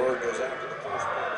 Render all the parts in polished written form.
word goes after the first place.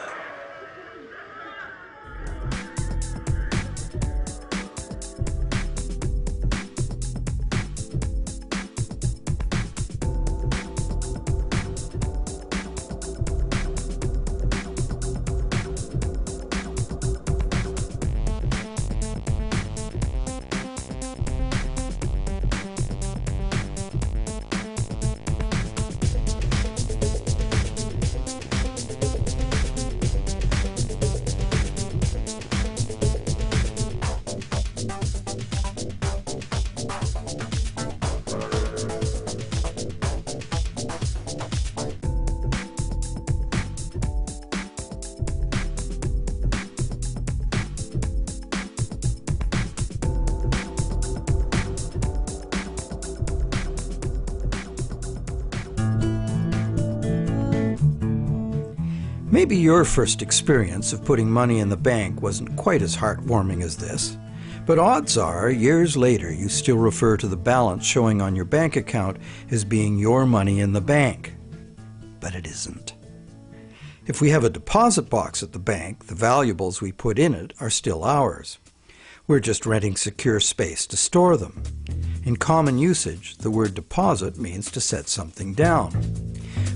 Maybe your first experience of putting money in the bank wasn't quite as heartwarming as this, but odds are, years later, you still refer to the balance showing on your bank account as being your money in the bank. But it isn't. If we have a deposit box at the bank, the valuables we put in it are still ours. We're just renting secure space to store them. In common usage, the word deposit means to set something down.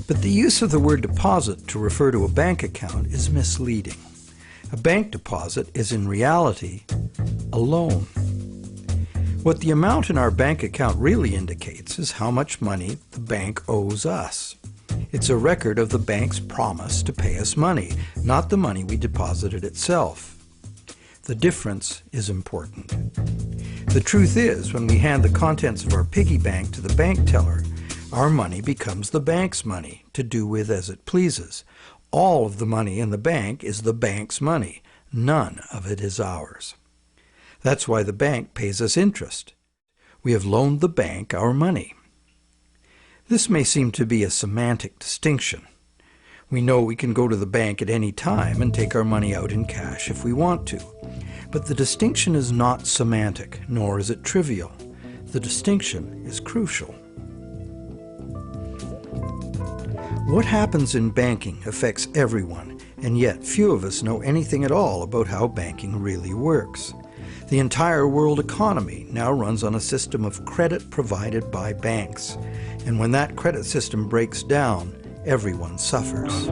But the use of the word deposit to refer to a bank account is misleading. A bank deposit is in reality a loan. What the amount in our bank account really indicates is how much money the bank owes us. It's a record of the bank's promise to pay us money, not the money we deposited itself. The difference is important. The truth is, when we hand the contents of our piggy bank to the bank teller, our money becomes the bank's money to do with as it pleases. All of the money in the bank is the bank's money. None of it is ours. That's why the bank pays us interest. We have loaned the bank our money. This may seem to be a semantic distinction. We know we can go to the bank at any time and take our money out in cash if we want to. But the distinction is not semantic, nor is it trivial. The distinction is crucial. What happens in banking affects everyone, and yet few of us know anything at all about how banking really works. The entire world economy now runs on a system of credit provided by banks, and when that credit system breaks down, everyone suffers.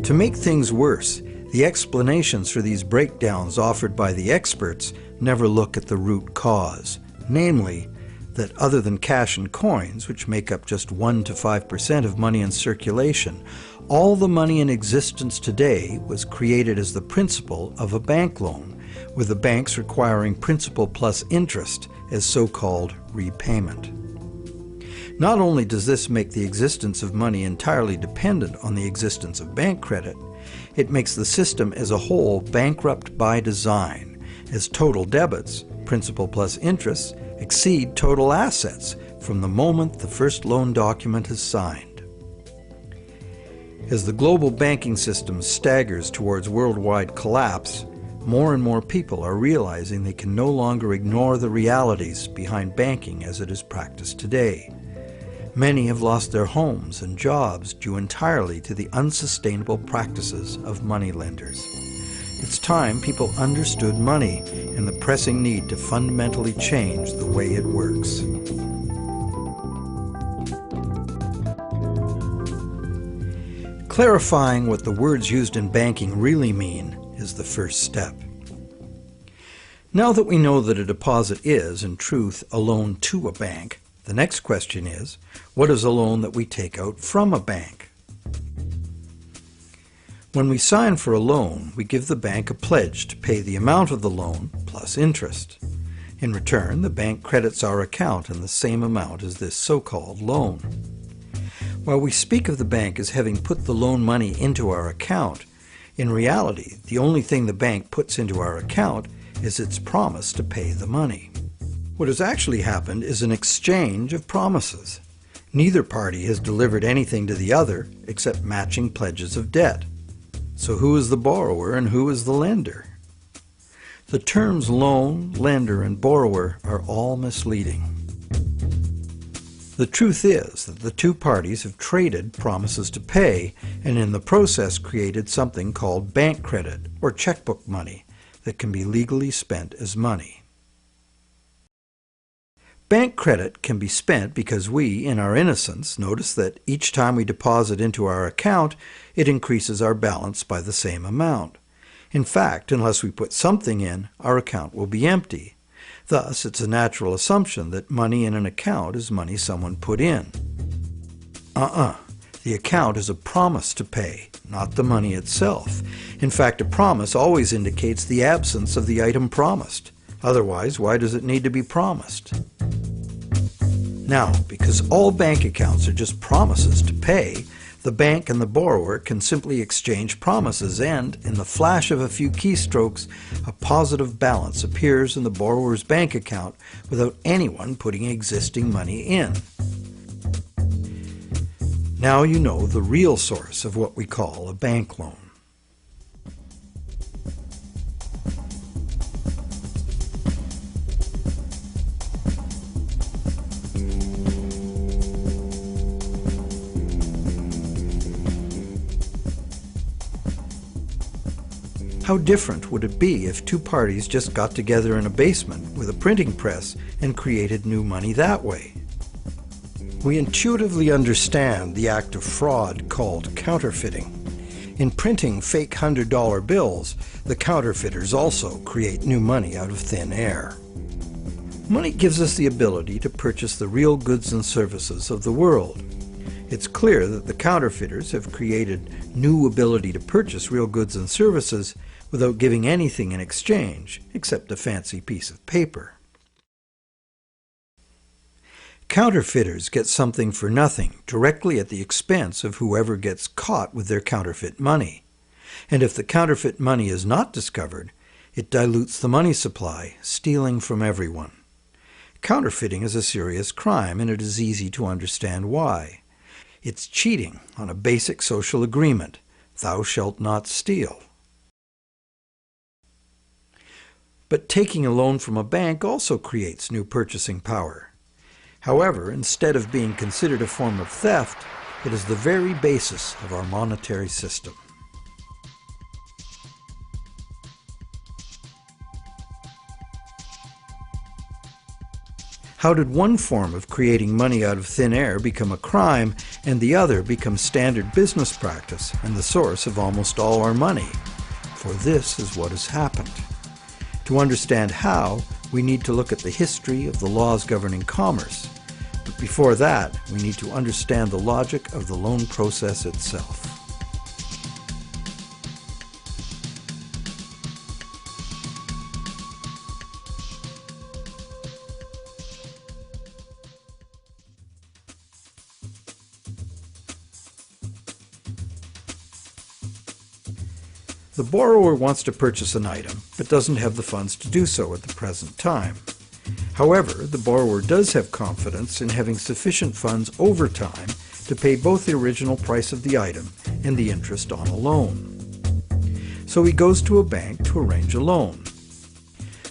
To make things worse, the explanations for these breakdowns offered by the experts never look at the root cause, namely, that other than cash and coins, which make up just 1 to 5% of money in circulation, all the money in existence today was created as the principal of a bank loan, with the banks requiring principal plus interest as so-called repayment. Not only does this make the existence of money entirely dependent on the existence of bank credit, it makes the system as a whole bankrupt by design, as total debits, principal plus interest, exceed total assets from the moment the first loan document is signed. As the global banking system staggers towards worldwide collapse, more and more people are realizing they can no longer ignore the realities behind banking as it is practiced today. Many have lost their homes and jobs due entirely to the unsustainable practices of moneylenders. It's time people understood money and the pressing need to fundamentally change the way it works. Clarifying what the words used in banking really mean is the first step. Now that we know that a deposit is, in truth, a loan to a bank, the next question is, what is a loan that we take out from a bank? When we sign for a loan, we give the bank a pledge to pay the amount of the loan plus interest. In return, the bank credits our account in the same amount as this so-called loan. While we speak of the bank as having put the loan money into our account, in reality, the only thing the bank puts into our account is its promise to pay the money. What has actually happened is an exchange of promises. Neither party has delivered anything to the other except matching pledges of debt. So who is the borrower and who is the lender? The terms loan, lender, and borrower are all misleading. The truth is that the two parties have traded promises to pay and in the process created something called bank credit or checkbook money that can be legally spent as money. Bank credit can be spent because we, in our innocence, notice that each time we deposit into our account, it increases our balance by the same amount. In fact, unless we put something in, our account will be empty. Thus, it's a natural assumption that money in an account is money someone put in. The account is a promise to pay, not the money itself. In fact, a promise always indicates the absence of the item promised. Otherwise, why does it need to be promised? Now, because all bank accounts are just promises to pay, the bank and the borrower can simply exchange promises and, in the flash of a few keystrokes, a positive balance appears in the borrower's bank account without anyone putting existing money in. Now you know the real source of what we call a bank loan. How different would it be if two parties just got together in a basement with a printing press and created new money that way? We intuitively understand the act of fraud called counterfeiting. In printing fake $100 bills, the counterfeiters also create new money out of thin air. Money gives us the ability to purchase the real goods and services of the world. It's clear that the counterfeiters have created new ability to purchase real goods and services without giving anything in exchange except a fancy piece of paper. Counterfeiters get something for nothing directly at the expense of whoever gets caught with their counterfeit money. And if the counterfeit money is not discovered, it dilutes the money supply, stealing from everyone. Counterfeiting is a serious crime, and it is easy to understand why. It's cheating on a basic social agreement, thou shalt not steal. But taking a loan from a bank also creates new purchasing power. However, instead of being considered a form of theft, it is the very basis of our monetary system. How did one form of creating money out of thin air become a crime and the other become standard business practice and the source of almost all our money? For this is what has happened. To understand how, we need to look at the history of the laws governing commerce. But before that, we need to understand the logic of the loan process itself. The borrower wants to purchase an item, but doesn't have the funds to do so at the present time. However, the borrower does have confidence in having sufficient funds over time to pay both the original price of the item and the interest on a loan. So he goes to a bank to arrange a loan.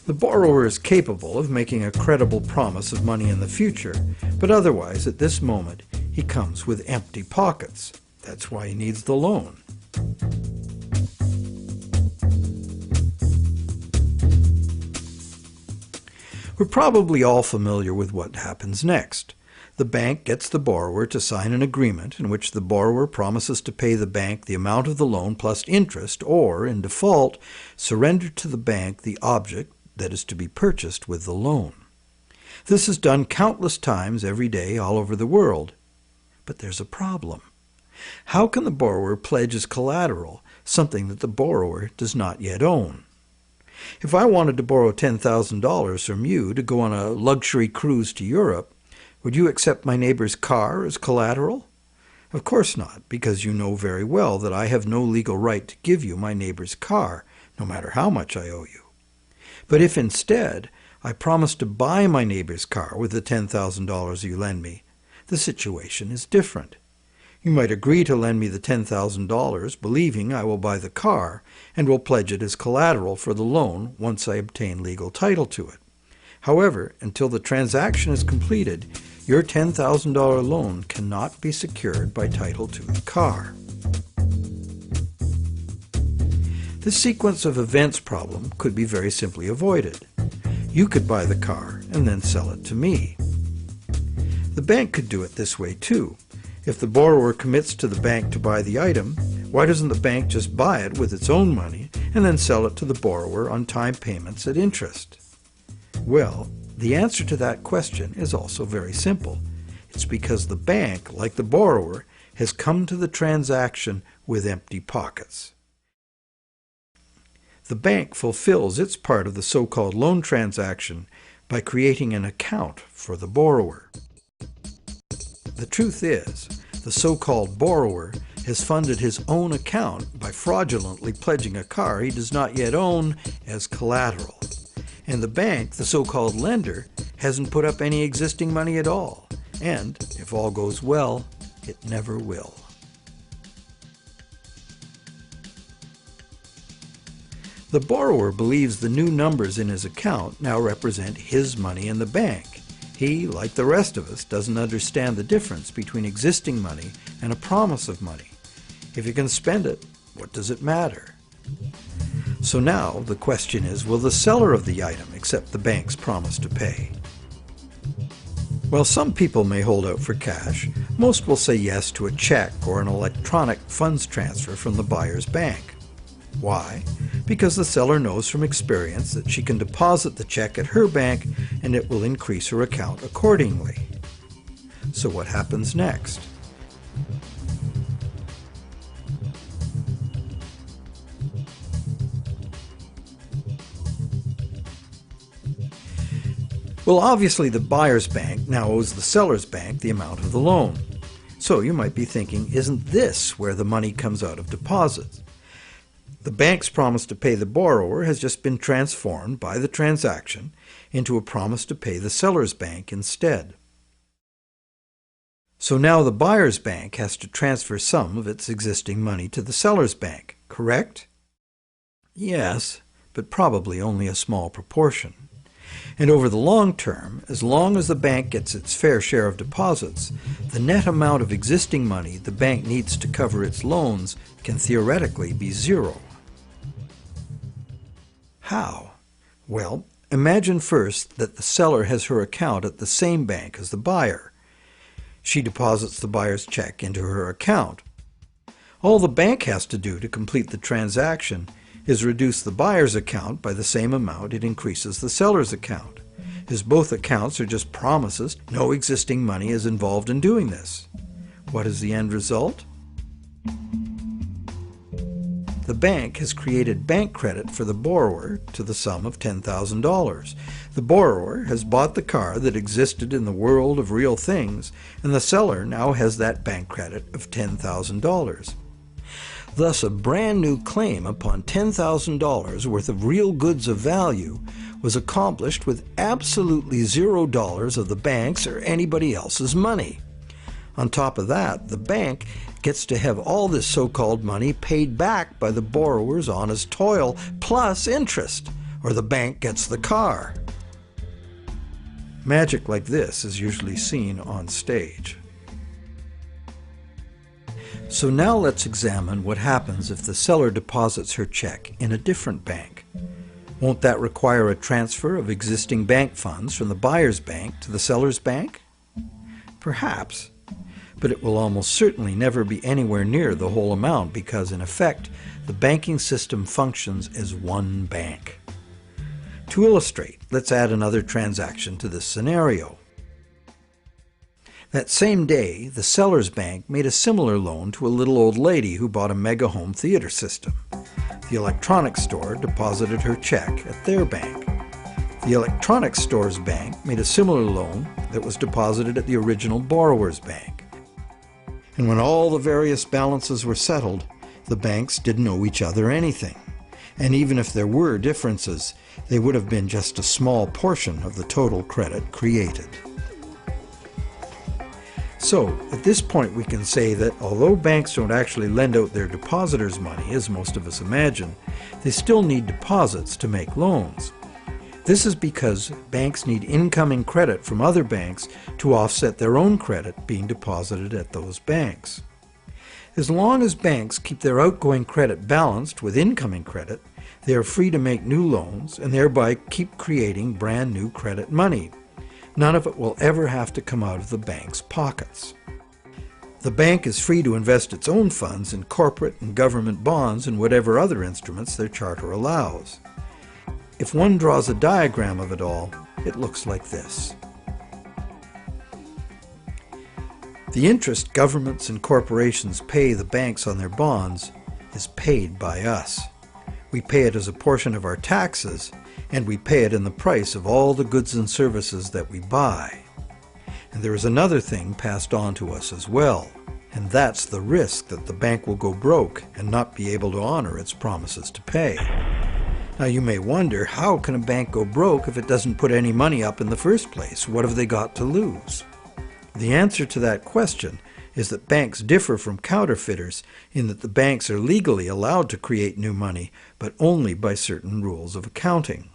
The borrower is capable of making a credible promise of money in the future, but otherwise, at this moment, he comes with empty pockets. That's why he needs the loan. We're probably all familiar with what happens next. The bank gets the borrower to sign an agreement in which the borrower promises to pay the bank the amount of the loan plus interest, or, in default, surrender to the bank the object that is to be purchased with the loan. This is done countless times every day all over the world. But there's a problem. How can the borrower pledge as collateral something that the borrower does not yet own? If I wanted to borrow $10,000 from you to go on a luxury cruise to Europe, would you accept my neighbor's car as collateral? Of course not, because you know very well that I have no legal right to give you my neighbor's car, no matter how much I owe you. But if instead I promise to buy my neighbor's car with the $10,000 you lend me, the situation is different. You might agree to lend me the $10,000, believing I will buy the car and will pledge it as collateral for the loan once I obtain legal title to it. However, until the transaction is completed, your $10,000 loan cannot be secured by title to the car. This sequence of events problem could be very simply avoided. You could buy the car and then sell it to me. The bank could do it this way too. If the borrower commits to the bank to buy the item, why doesn't the bank just buy it with its own money and then sell it to the borrower on time payments at interest? Well, the answer to that question is also very simple. It's because the bank, like the borrower, has come to the transaction with empty pockets. The bank fulfills its part of the so-called loan transaction by creating an account for the borrower. The truth is, the so-called borrower has funded his own account by fraudulently pledging a car he does not yet own as collateral. And the bank, the so-called lender, hasn't put up any existing money at all. And, if all goes well, it never will. The borrower believes the new numbers in his account now represent his money in the bank. He, like the rest of us, doesn't understand the difference between existing money and a promise of money. If you can spend it, what does it matter? So now the question is, will the seller of the item accept the bank's promise to pay? While some people may hold out for cash, most will say yes to a check or an electronic funds transfer from the buyer's bank. Why? Because the seller knows from experience that she can deposit the check at her bank and it will increase her account accordingly. So what happens next? Well, obviously the buyer's bank now owes the seller's bank the amount of the loan. So you might be thinking, isn't this where the money comes out of deposits? The bank's promise to pay the borrower has just been transformed by the transaction into a promise to pay the seller's bank instead. So now the buyer's bank has to transfer some of its existing money to the seller's bank, correct? Yes, but probably only a small proportion. And over the long term, as long as the bank gets its fair share of deposits, the net amount of existing money the bank needs to cover its loans can theoretically be zero. How? Well, imagine first that the seller has her account at the same bank as the buyer. She deposits the buyer's check into her account. All the bank has to do to complete the transaction is reduce the buyer's account by the same amount it increases the seller's account. As both accounts are just promises, no existing money is involved in doing this. What is the end result? The bank has created bank credit for the borrower to the sum of $10,000. The borrower has bought the car that existed in the world of real things, and the seller now has that bank credit of $10,000. Thus, a brand new claim upon $10,000 worth of real goods of value was accomplished with absolutely $0 of the bank's or anybody else's money. On top of that, the bank gets to have all this so-called money paid back by the borrower's honest toil plus interest, or the bank gets the car. Magic like this is usually seen on stage. So now let's examine what happens if the seller deposits her check in a different bank. Won't that require a transfer of existing bank funds from the buyer's bank to the seller's bank? Perhaps, but it will almost certainly never be anywhere near the whole amount because, in effect, the banking system functions as one bank. To illustrate, let's add another transaction to this scenario. That same day, the seller's bank made a similar loan to a little old lady who bought a mega home theater system. The electronics store deposited her check at their bank. The electronics store's bank made a similar loan that was deposited at the original borrower's bank. And when all the various balances were settled, the banks didn't owe each other anything. And even if there were differences, they would have been just a small portion of the total credit created. So, at this point we can say that although banks don't actually lend out their depositors' money, as most of us imagine, they still need deposits to make loans. This is because banks need incoming credit from other banks to offset their own credit being deposited at those banks. As long as banks keep their outgoing credit balanced with incoming credit, they are free to make new loans and thereby keep creating brand new credit money. None of it will ever have to come out of the bank's pockets. The bank is free to invest its own funds in corporate and government bonds and whatever other instruments their charter allows. If one draws a diagram of it all, it looks like this. The interest governments and corporations pay the banks on their bonds is paid by us. We pay it as a portion of our taxes, and we pay it in the price of all the goods and services that we buy. And there is another thing passed on to us as well, and that's the risk that the bank will go broke and not be able to honor its promises to pay. Now you may wonder, how can a bank go broke if it doesn't put any money up in the first place? What have they got to lose? The answer to that question is that banks differ from counterfeiters in that the banks are legally allowed to create new money, but only by certain rules of accounting.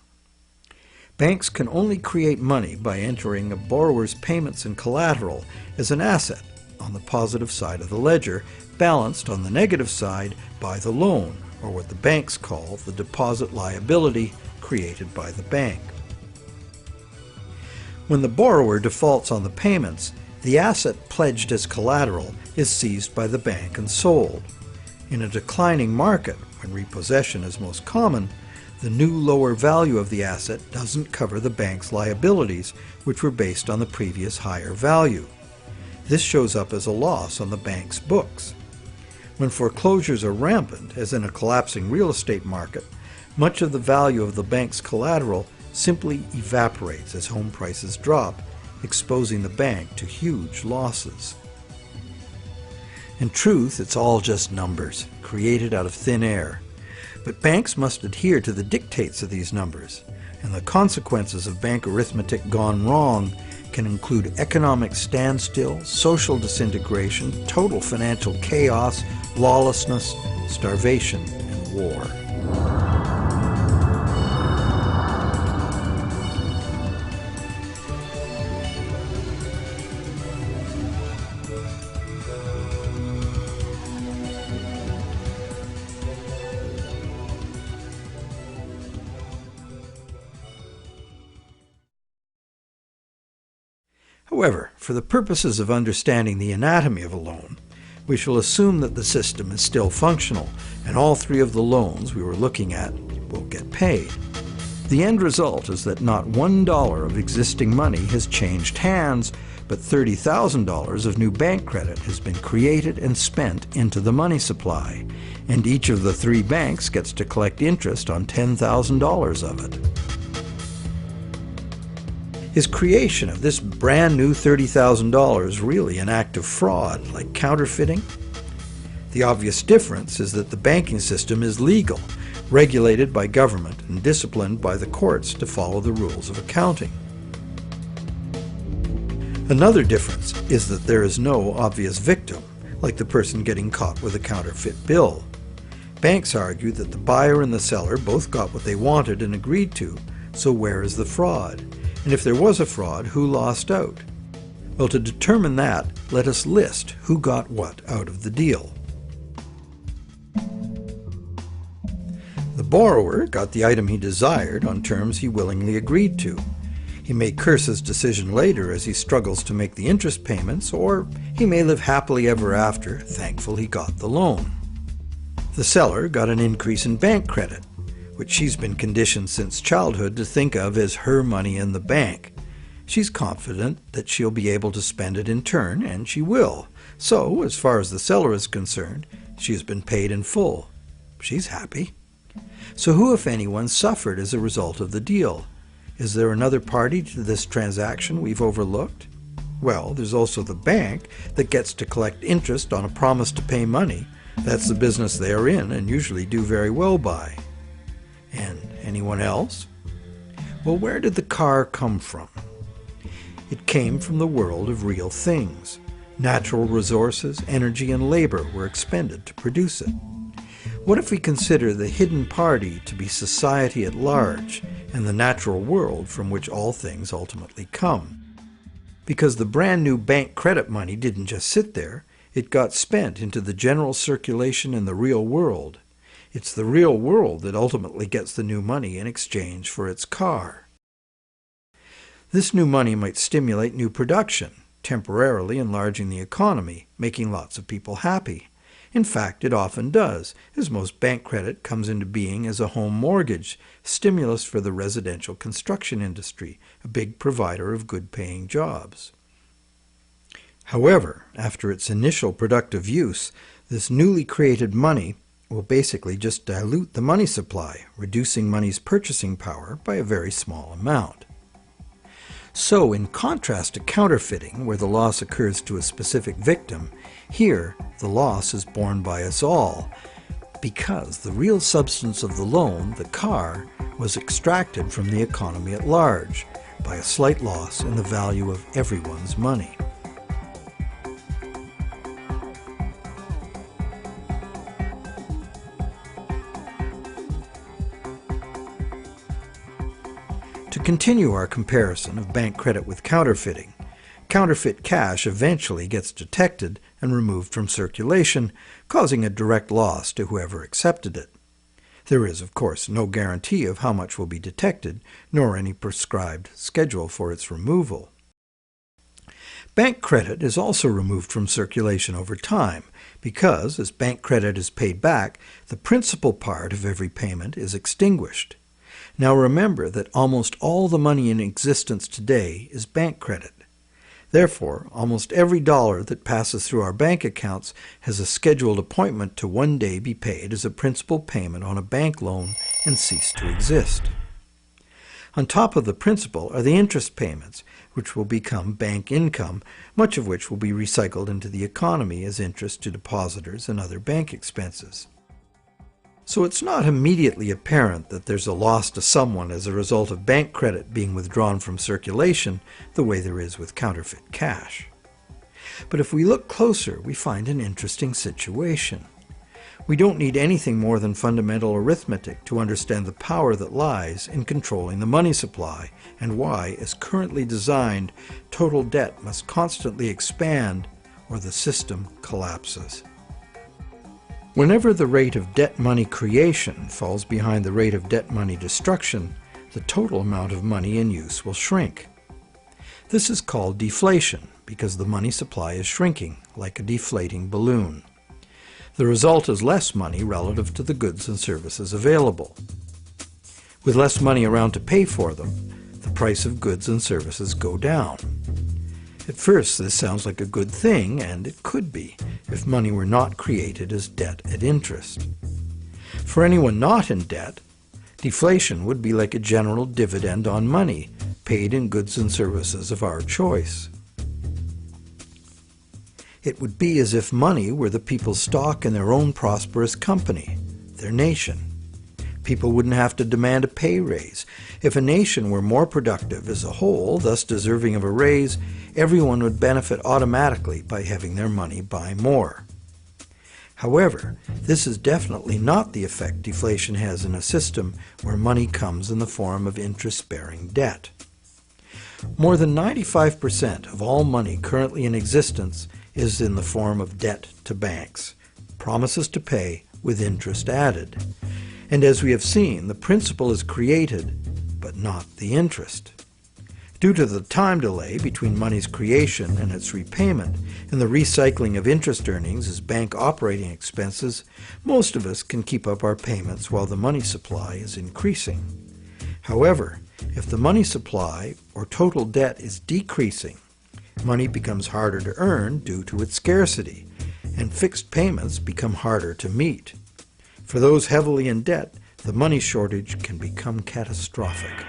Banks can only create money by entering a borrower's payments and collateral as an asset on the positive side of the ledger, balanced on the negative side by the loan, or what the banks call the deposit liability created by the bank. When the borrower defaults on the payments, the asset pledged as collateral is seized by the bank and sold. In a declining market, when repossession is most common, the new lower value of the asset doesn't cover the bank's liabilities, which were based on the previous higher value. This shows up as a loss on the bank's books. When foreclosures are rampant, as in a collapsing real estate market, much of the value of the bank's collateral simply evaporates as home prices drop, exposing the bank to huge losses. In truth, it's all just numbers, created out of thin air. But banks must adhere to the dictates of these numbers, and the consequences of bank arithmetic gone wrong can include economic standstill, social disintegration, total financial chaos, lawlessness, starvation, and war. However, for the purposes of understanding the anatomy of a loan, we shall assume that the system is still functional and all three of the loans we were looking at will get paid. The end result is that not $1 of existing money has changed hands, but $30,000 of new bank credit has been created and spent into the money supply, and each of the three banks gets to collect interest on $10,000 of it. Is creation of this brand new $30,000 really an act of fraud, like counterfeiting? The obvious difference is that the banking system is legal, regulated by government, and disciplined by the courts to follow the rules of accounting. Another difference is that there is no obvious victim, like the person getting caught with a counterfeit bill. Banks argue that the buyer and the seller both got what they wanted and agreed to, so where is the fraud? And if there was a fraud, who lost out? Well, to determine that, let us list who got what out of the deal. The borrower got the item he desired on terms he willingly agreed to. He may curse his decision later as he struggles to make the interest payments, or he may live happily ever after, thankful he got the loan. The seller got an increase in bank credit, which she's been conditioned since childhood to think of as her money in the bank. She's confident that she'll be able to spend it in turn, and she will. So, as far as the seller is concerned, she has been paid in full. She's happy. So who, if anyone, suffered as a result of the deal? Is there another party to this transaction we've overlooked? Well, there's also the bank that gets to collect interest on a promise to pay money. That's the business they are in and usually do very well by. And anyone else? Well, where did the car come from? It came from the world of real things. Natural resources, energy, and labor were expended to produce it. What if we consider the hidden party to be society at large and the natural world from which all things ultimately come? Because the brand new bank credit money didn't just sit there, it got spent into the general circulation in the real world. It's the real world that ultimately gets the new money in exchange for its car. This new money might stimulate new production, temporarily enlarging the economy, making lots of people happy. In fact, it often does, as most bank credit comes into being as a home mortgage, stimulus for the residential construction industry, a big provider of good-paying jobs. However, after its initial productive use, this newly created money will basically just dilute the money supply, reducing money's purchasing power by a very small amount. So, in contrast to counterfeiting, where the loss occurs to a specific victim, here the loss is borne by us all, because the real substance of the loan, the car, was extracted from the economy at large by a slight loss in the value of everyone's money. To continue our comparison of bank credit with counterfeiting, counterfeit cash eventually gets detected and removed from circulation, causing a direct loss to whoever accepted it. There is, of course, no guarantee of how much will be detected, nor any prescribed schedule for its removal. Bank credit is also removed from circulation over time because, as bank credit is paid back, the principal part of every payment is extinguished. Now remember that almost all the money in existence today is bank credit. Therefore, almost every dollar that passes through our bank accounts has a scheduled appointment to one day be paid as a principal payment on a bank loan and cease to exist. On top of the principal are the interest payments, which will become bank income, much of which will be recycled into the economy as interest to depositors and other bank expenses. So it's not immediately apparent that there's a loss to someone as a result of bank credit being withdrawn from circulation the way there is with counterfeit cash. But if we look closer, we find an interesting situation. We don't need anything more than fundamental arithmetic to understand the power that lies in controlling the money supply and why, as currently designed, total debt must constantly expand or the system collapses. Whenever the rate of debt money creation falls behind the rate of debt money destruction, the total amount of money in use will shrink. This is called deflation because the money supply is shrinking, like a deflating balloon. The result is less money relative to the goods and services available. With less money around to pay for them, the price of goods and services go down. At first, this sounds like a good thing, and it could be, if money were not created as debt at interest. For anyone not in debt, deflation would be like a general dividend on money, paid in goods and services of our choice. It would be as if money were the people's stock in their own prosperous company, their nation. People wouldn't have to demand a pay raise. If a nation were more productive as a whole, thus deserving of a raise, everyone would benefit automatically by having their money buy more. However, this is definitely not the effect deflation has in a system where money comes in the form of interest-bearing debt. More than 95% of all money currently in existence is in the form of debt to banks, promises to pay with interest added. And as we have seen, the principal is created, but not the interest. Due to the time delay between money's creation and its repayment and the recycling of interest earnings as bank operating expenses, most of us can keep up our payments while the money supply is increasing. However, if the money supply or total debt is decreasing, money becomes harder to earn due to its scarcity, and fixed payments become harder to meet. For those heavily in debt, the money shortage can become catastrophic.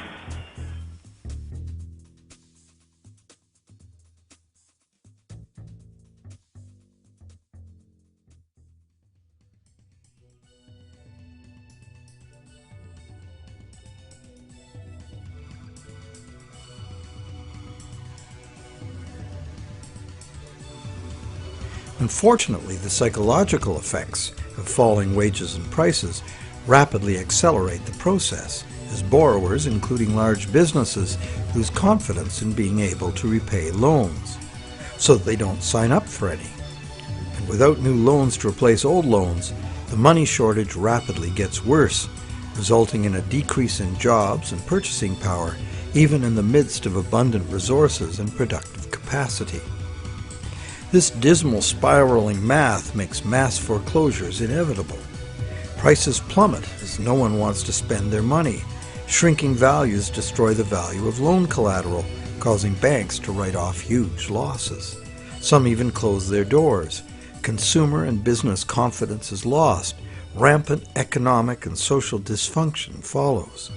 Unfortunately, the psychological effects of falling wages and prices rapidly accelerate the process, as borrowers, including large businesses, lose confidence in being able to repay loans, so that they don't sign up for any. And without new loans to replace old loans, the money shortage rapidly gets worse, resulting in a decrease in jobs and purchasing power, even in the midst of abundant resources and productive capacity. This dismal spiraling math makes mass foreclosures inevitable. Prices plummet as no one wants to spend their money. Shrinking values destroy the value of loan collateral, causing banks to write off huge losses. Some even close their doors. Consumer and business confidence is lost. Rampant economic and social dysfunction follows.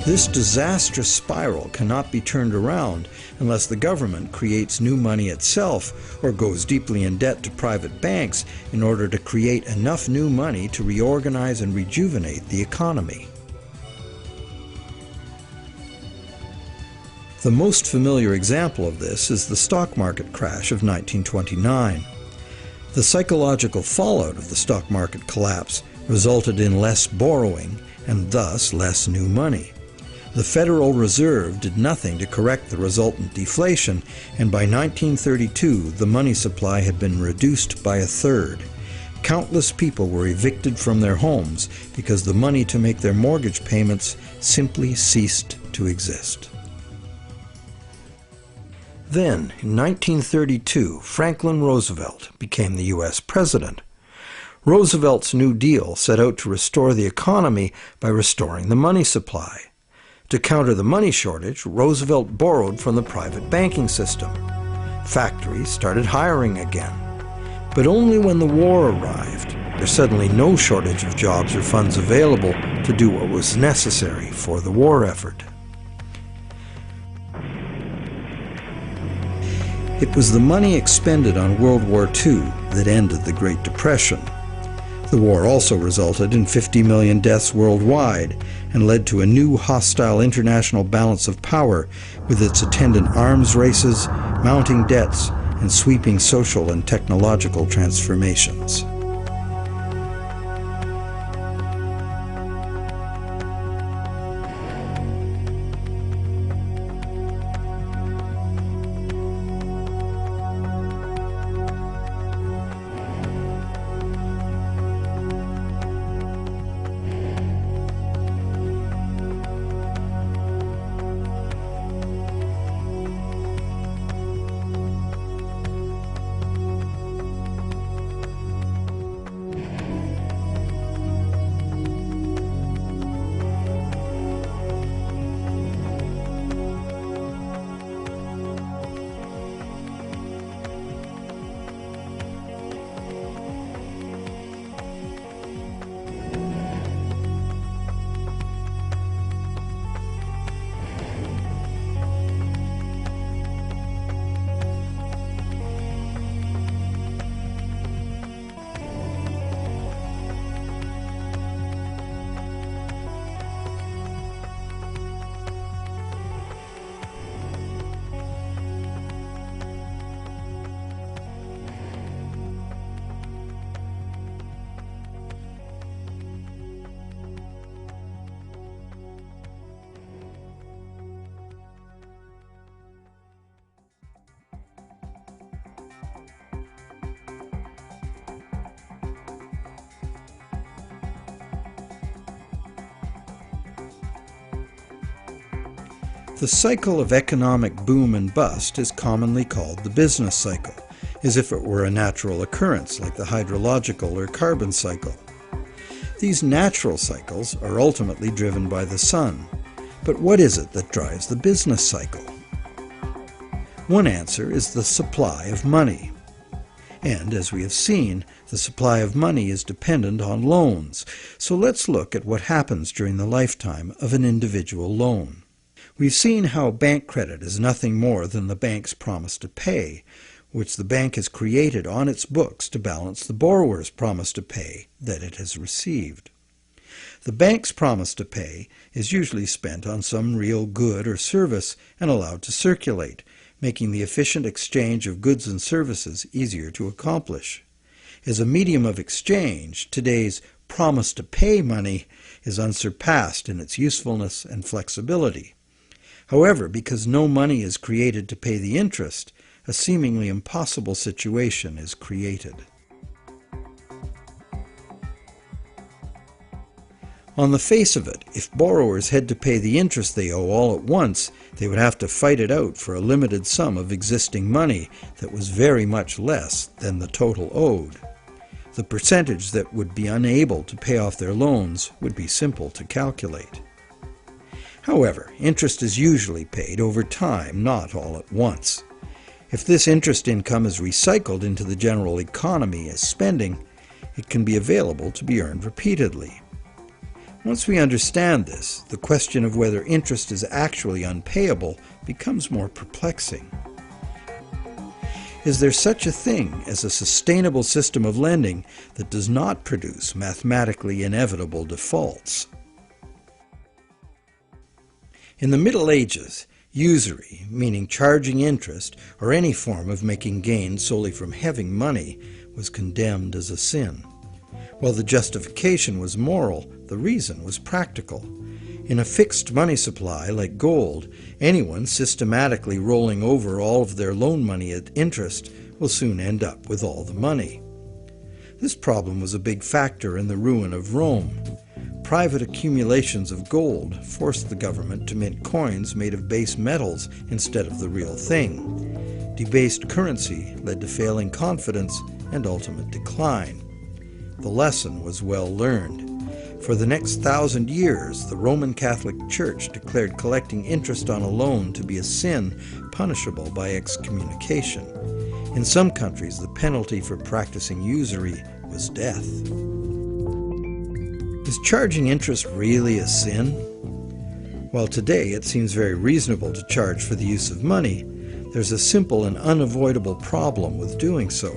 This disastrous spiral cannot be turned around unless the government creates new money itself or goes deeply in debt to private banks in order to create enough new money to reorganize and rejuvenate the economy. The most familiar example of this is the stock market crash of 1929. The psychological fallout of the stock market collapse resulted in less borrowing and thus less new money. The Federal Reserve did nothing to correct the resultant deflation, and by 1932 the money supply had been reduced by a third. Countless people were evicted from their homes because the money to make their mortgage payments simply ceased to exist. Then, in 1932, Franklin Roosevelt became the U.S. president. Roosevelt's New Deal set out to restore the economy by restoring the money supply. To counter the money shortage, Roosevelt borrowed from the private banking system. Factories started hiring again. But only when the war arrived, there's suddenly no shortage of jobs or funds available to do what was necessary for the war effort. It was the money expended on World War II that ended the Great Depression. The war also resulted in 50 million deaths worldwide and led to a new hostile international balance of power with its attendant arms races, mounting debts, and sweeping social and technological transformations. The cycle of economic boom and bust is commonly called the business cycle, as if it were a natural occurrence like the hydrological or carbon cycle. These natural cycles are ultimately driven by the sun. But what is it that drives the business cycle? One answer is the supply of money. And as we have seen, the supply of money is dependent on loans. So let's look at what happens during the lifetime of an individual loan. We've seen how bank credit is nothing more than the bank's promise to pay, which the bank has created on its books to balance the borrower's promise to pay that it has received. The bank's promise to pay is usually spent on some real good or service and allowed to circulate, making the efficient exchange of goods and services easier to accomplish. As a medium of exchange, today's promise to pay money is unsurpassed in its usefulness and flexibility. However, because no money is created to pay the interest, a seemingly impossible situation is created. On the face of it, if borrowers had to pay the interest they owe all at once, they would have to fight it out for a limited sum of existing money that was very much less than the total owed. The percentage that would be unable to pay off their loans would be simple to calculate. However, interest is usually paid over time, not all at once. If this interest income is recycled into the general economy as spending, it can be available to be earned repeatedly. Once we understand this, the question of whether interest is actually unpayable becomes more perplexing. Is there such a thing as a sustainable system of lending that does not produce mathematically inevitable defaults? In the Middle Ages, usury, meaning charging interest or any form of making gains solely from having money, was condemned as a sin. While the justification was moral, the reason was practical. In a fixed money supply like gold, anyone systematically rolling over all of their loan money at interest will soon end up with all the money. This problem was a big factor in the ruin of Rome. Private accumulations of gold forced the government to mint coins made of base metals instead of the real thing. Debased currency led to failing confidence and ultimate decline. The lesson was well learned. For the next 1,000 years, the Roman Catholic Church declared collecting interest on a loan to be a sin punishable by excommunication. In some countries, the penalty for practicing usury was death. Is charging interest really a sin? While today it seems very reasonable to charge for the use of money, there's a simple and unavoidable problem with doing so.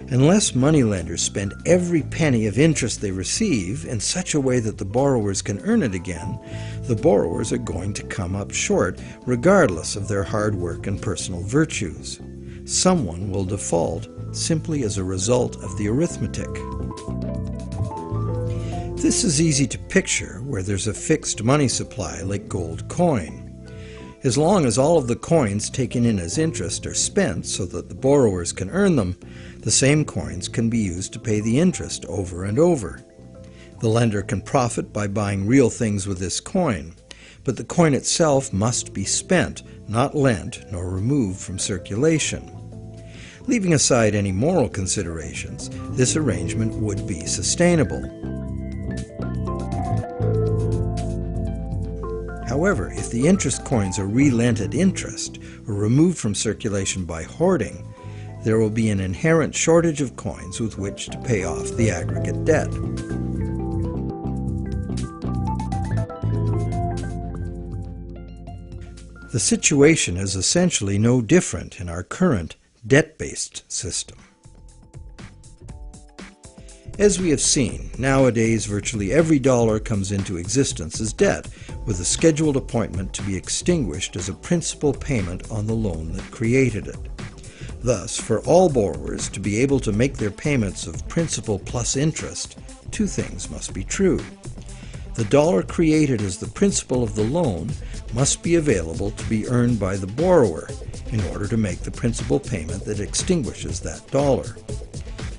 Unless moneylenders spend every penny of interest they receive in such a way that the borrowers can earn it again, the borrowers are going to come up short regardless of their hard work and personal virtues. Someone will default simply as a result of the arithmetic. This is easy to picture where there's a fixed money supply like gold coin. As long as all of the coins taken in as interest are spent so that the borrowers can earn them, the same coins can be used to pay the interest over and over. The lender can profit by buying real things with this coin, but the coin itself must be spent, not lent nor removed from circulation. Leaving aside any moral considerations, this arrangement would be sustainable. However, if the interest coins are re-lent at interest or removed from circulation by hoarding, there will be an inherent shortage of coins with which to pay off the aggregate debt. The situation is essentially no different in our current debt-based system. As we have seen, nowadays virtually every dollar comes into existence as debt, with a scheduled appointment to be extinguished as a principal payment on the loan that created it. Thus, for all borrowers to be able to make their payments of principal plus interest, two things must be true. The dollar created as the principal of the loan must be available to be earned by the borrower in order to make the principal payment that extinguishes that dollar.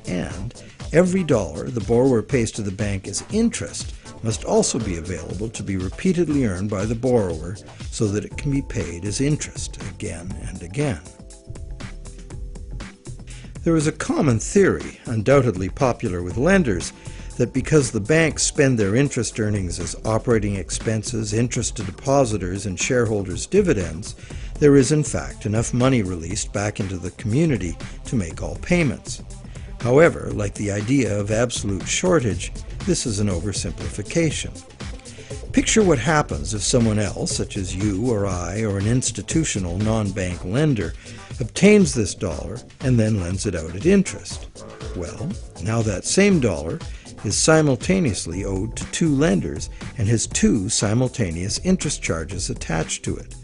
And every dollar the borrower pays to the bank as interest must also be available to be repeatedly earned by the borrower so that it can be paid as interest again and again. There is a common theory, undoubtedly popular with lenders, that because the banks spend their interest earnings as operating expenses, interest to depositors, and shareholders' dividends, there is in fact enough money released back into the community to make all payments. However, like the idea of absolute shortage, this is an oversimplification. Picture what happens if someone else, such as you or I or an institutional non-bank lender, obtains this dollar and then lends it out at interest. Well, now that same dollar is simultaneously owed to two lenders and has two simultaneous interest charges attached to it.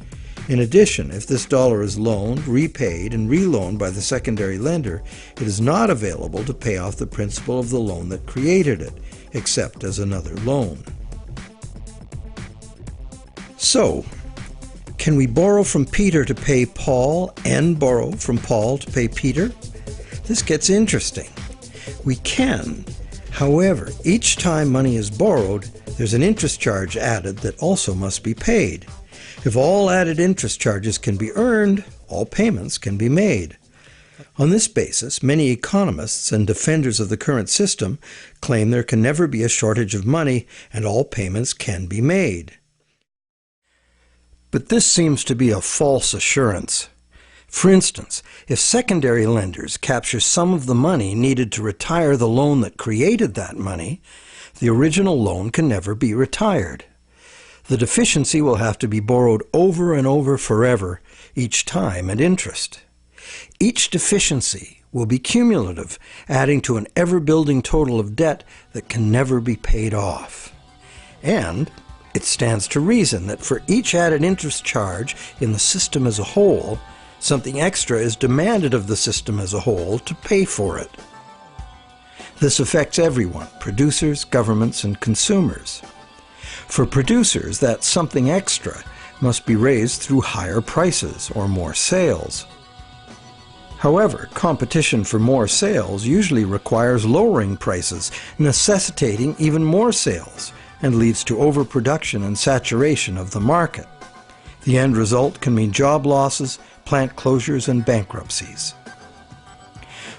In addition, if this dollar is loaned, repaid, and reloaned by the secondary lender, it is not available to pay off the principal of the loan that created it, except as another loan. So, can we borrow from Peter to pay Paul and borrow from Paul to pay Peter? This gets interesting. We can. However, each time money is borrowed, there's an interest charge added that also must be paid. If all added interest charges can be earned, all payments can be made. On this basis, many economists and defenders of the current system claim there can never be a shortage of money and all payments can be made. But this seems to be a false assurance. For instance, if secondary lenders capture some of the money needed to retire the loan that created that money, the original loan can never be retired. The deficiency will have to be borrowed over and over forever, each time at interest. Each deficiency will be cumulative, adding to an ever-building total of debt that can never be paid off. And it stands to reason that for each added interest charge in the system as a whole, something extra is demanded of the system as a whole to pay for it. This affects everyone, producers, governments, and consumers. For producers, that something extra must be raised through higher prices or more sales. However, competition for more sales usually requires lowering prices, necessitating even more sales, and leads to overproduction and saturation of the market. The end result can mean job losses, plant closures, and bankruptcies.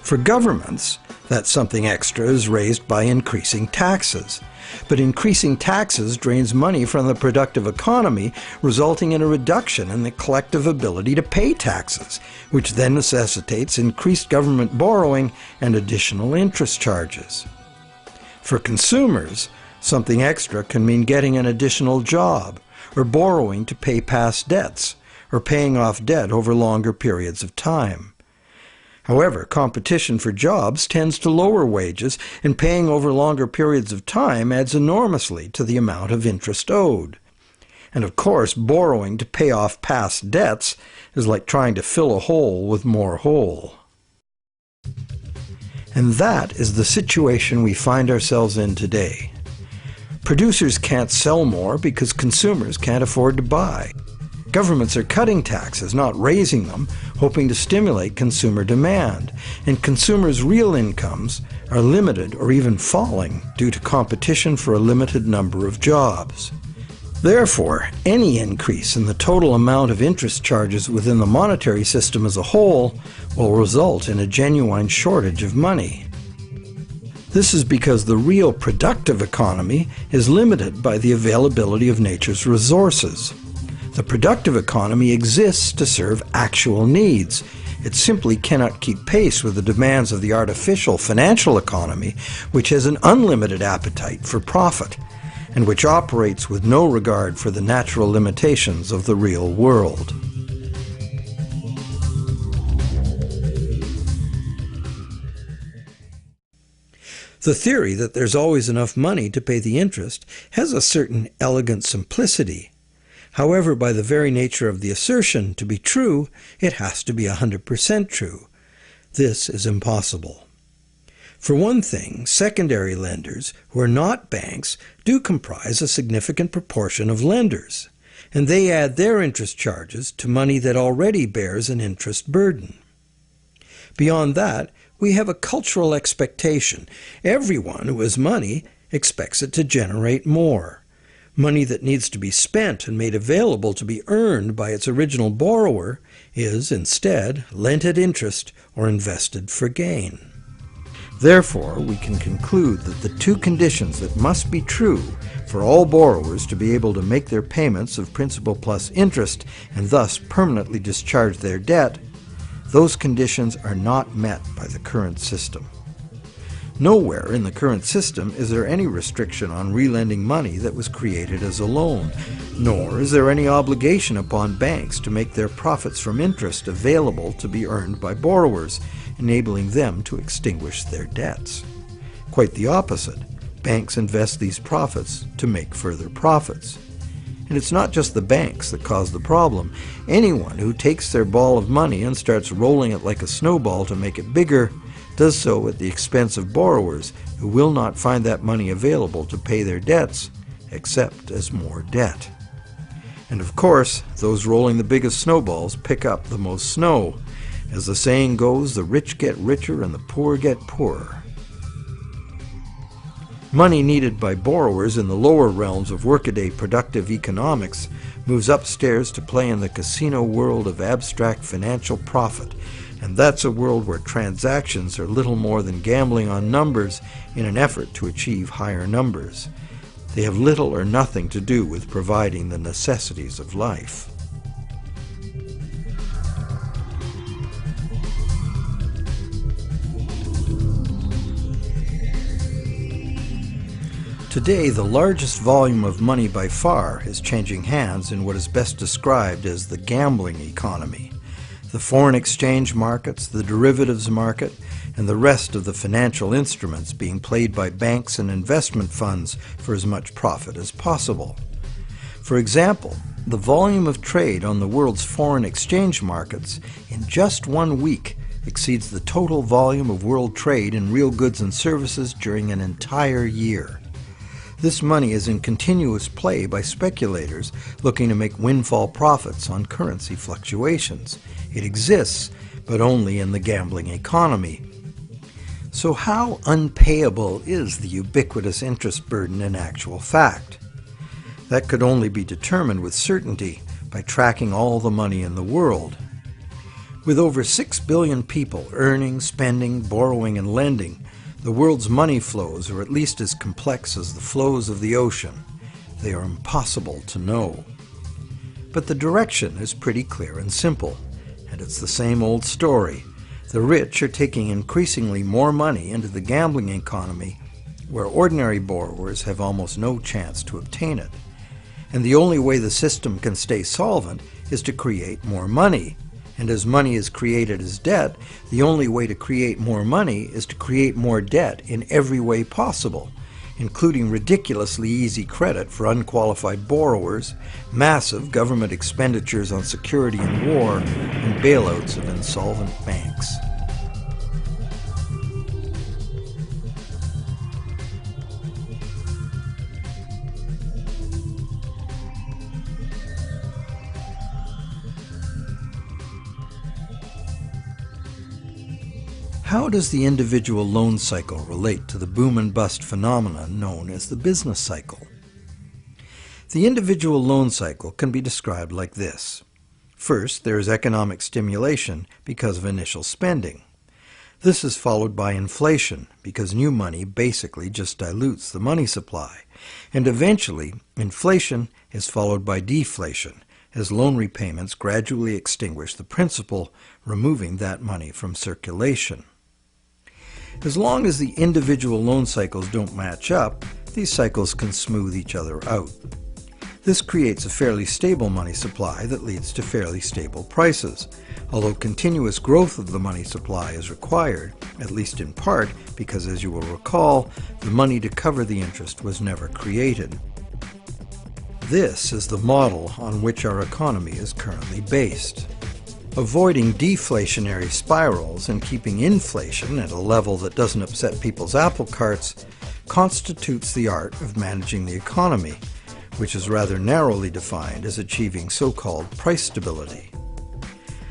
For governments, that something extra is raised by increasing taxes. But increasing taxes drains money from the productive economy, resulting in a reduction in the collective ability to pay taxes, which then necessitates increased government borrowing and additional interest charges. For consumers, something extra can mean getting an additional job, or borrowing to pay past debts, or paying off debt over longer periods of time. However, competition for jobs tends to lower wages, and paying over longer periods of time adds enormously to the amount of interest owed. And of course, borrowing to pay off past debts is like trying to fill a hole with more hole. And that is the situation we find ourselves in today. Producers can't sell more because consumers can't afford to buy. Governments are cutting taxes, not raising them, hoping to stimulate consumer demand, and consumers' real incomes are limited or even falling due to competition for a limited number of jobs. Therefore, any increase in the total amount of interest charges within the monetary system as a whole will result in a genuine shortage of money. This is because the real productive economy is limited by the availability of nature's resources. The productive economy exists to serve actual needs. It simply cannot keep pace with the demands of the artificial financial economy, which has an unlimited appetite for profit, and which operates with no regard for the natural limitations of the real world. The theory that there's always enough money to pay the interest has a certain elegant simplicity. However, by the very nature of the assertion to be true, it has to be 100% true. This is impossible. For one thing, secondary lenders, who are not banks, do comprise a significant proportion of lenders, and they add their interest charges to money that already bears an interest burden. Beyond that, we have a cultural expectation. Everyone who has money expects it to generate more. Money that needs to be spent and made available to be earned by its original borrower is, instead, lent at interest or invested for gain. Therefore, we can conclude that the two conditions that must be true for all borrowers to be able to make their payments of principal plus interest and thus permanently discharge their debt, those conditions are not met by the current system. Nowhere in the current system is there any restriction on relending money that was created as a loan, nor is there any obligation upon banks to make their profits from interest available to be earned by borrowers, enabling them to extinguish their debts. Quite the opposite. Banks invest these profits to make further profits. And it's not just the banks that cause the problem. Anyone who takes their ball of money and starts rolling it like a snowball to make it bigger does so at the expense of borrowers who will not find that money available to pay their debts, except as more debt. And of course, those rolling the biggest snowballs pick up the most snow. As the saying goes, the rich get richer and the poor get poorer. Money needed by borrowers in the lower realms of workaday productive economics moves upstairs to play in the casino world of abstract financial profit, and that's a world where transactions are little more than gambling on numbers in an effort to achieve higher numbers. They have little or nothing to do with providing the necessities of life. Today, the largest volume of money by far is changing hands in what is best described as the gambling economy. The foreign exchange markets, the derivatives market, and the rest of the financial instruments being played by banks and investment funds for as much profit as possible. For example, the volume of trade on the world's foreign exchange markets in just 1 week exceeds the total volume of world trade in real goods and services during an entire year. This money is in continuous play by speculators looking to make windfall profits on currency fluctuations. It exists, but only in the gambling economy. So how unpayable is the ubiquitous interest burden in actual fact? That could only be determined with certainty by tracking all the money in the world. With over 6 billion people earning, spending, borrowing, and lending, the world's money flows are at least as complex as the flows of the ocean. They are impossible to know. But the direction is pretty clear and simple, and it's the same old story. The rich are taking increasingly more money into the gambling economy, where ordinary borrowers have almost no chance to obtain it. And the only way the system can stay solvent is to create more money. And as money is created as debt, the only way to create more money is to create more debt in every way possible, including ridiculously easy credit for unqualified borrowers, massive government expenditures on security and war, and bailouts of insolvent banks. How does the individual loan cycle relate to the boom and bust phenomenon known as the business cycle? The individual loan cycle can be described like this. First, there is economic stimulation because of initial spending. This is followed by inflation because new money basically just dilutes the money supply. And eventually, inflation is followed by deflation as loan repayments gradually extinguish the principal, removing that money from circulation. As long as the individual loan cycles don't match up, these cycles can smooth each other out. This creates a fairly stable money supply that leads to fairly stable prices, although continuous growth of the money supply is required, at least in part because, as you will recall, the money to cover the interest was never created. This is the model on which our economy is currently based. Avoiding deflationary spirals and keeping inflation at a level that doesn't upset people's apple carts constitutes the art of managing the economy, which is rather narrowly defined as achieving so-called price stability.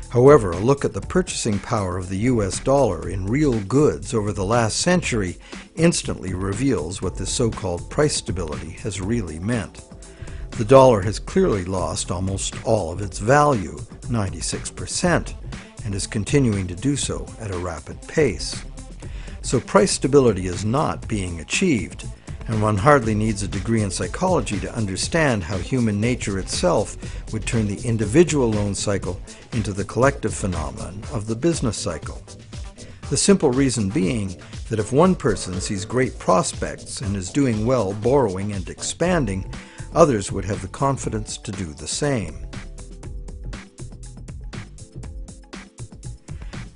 However, a look at the purchasing power of the US dollar in real goods over the last century instantly reveals what this so-called price stability has really meant. The dollar has clearly lost almost all of its value, 96%, and is continuing to do so at a rapid pace. So price stability is not being achieved, and one hardly needs a degree in psychology to understand how human nature itself would turn the individual loan cycle into the collective phenomenon of the business cycle. The simple reason being that if one person sees great prospects and is doing well borrowing and expanding, others would have the confidence to do the same.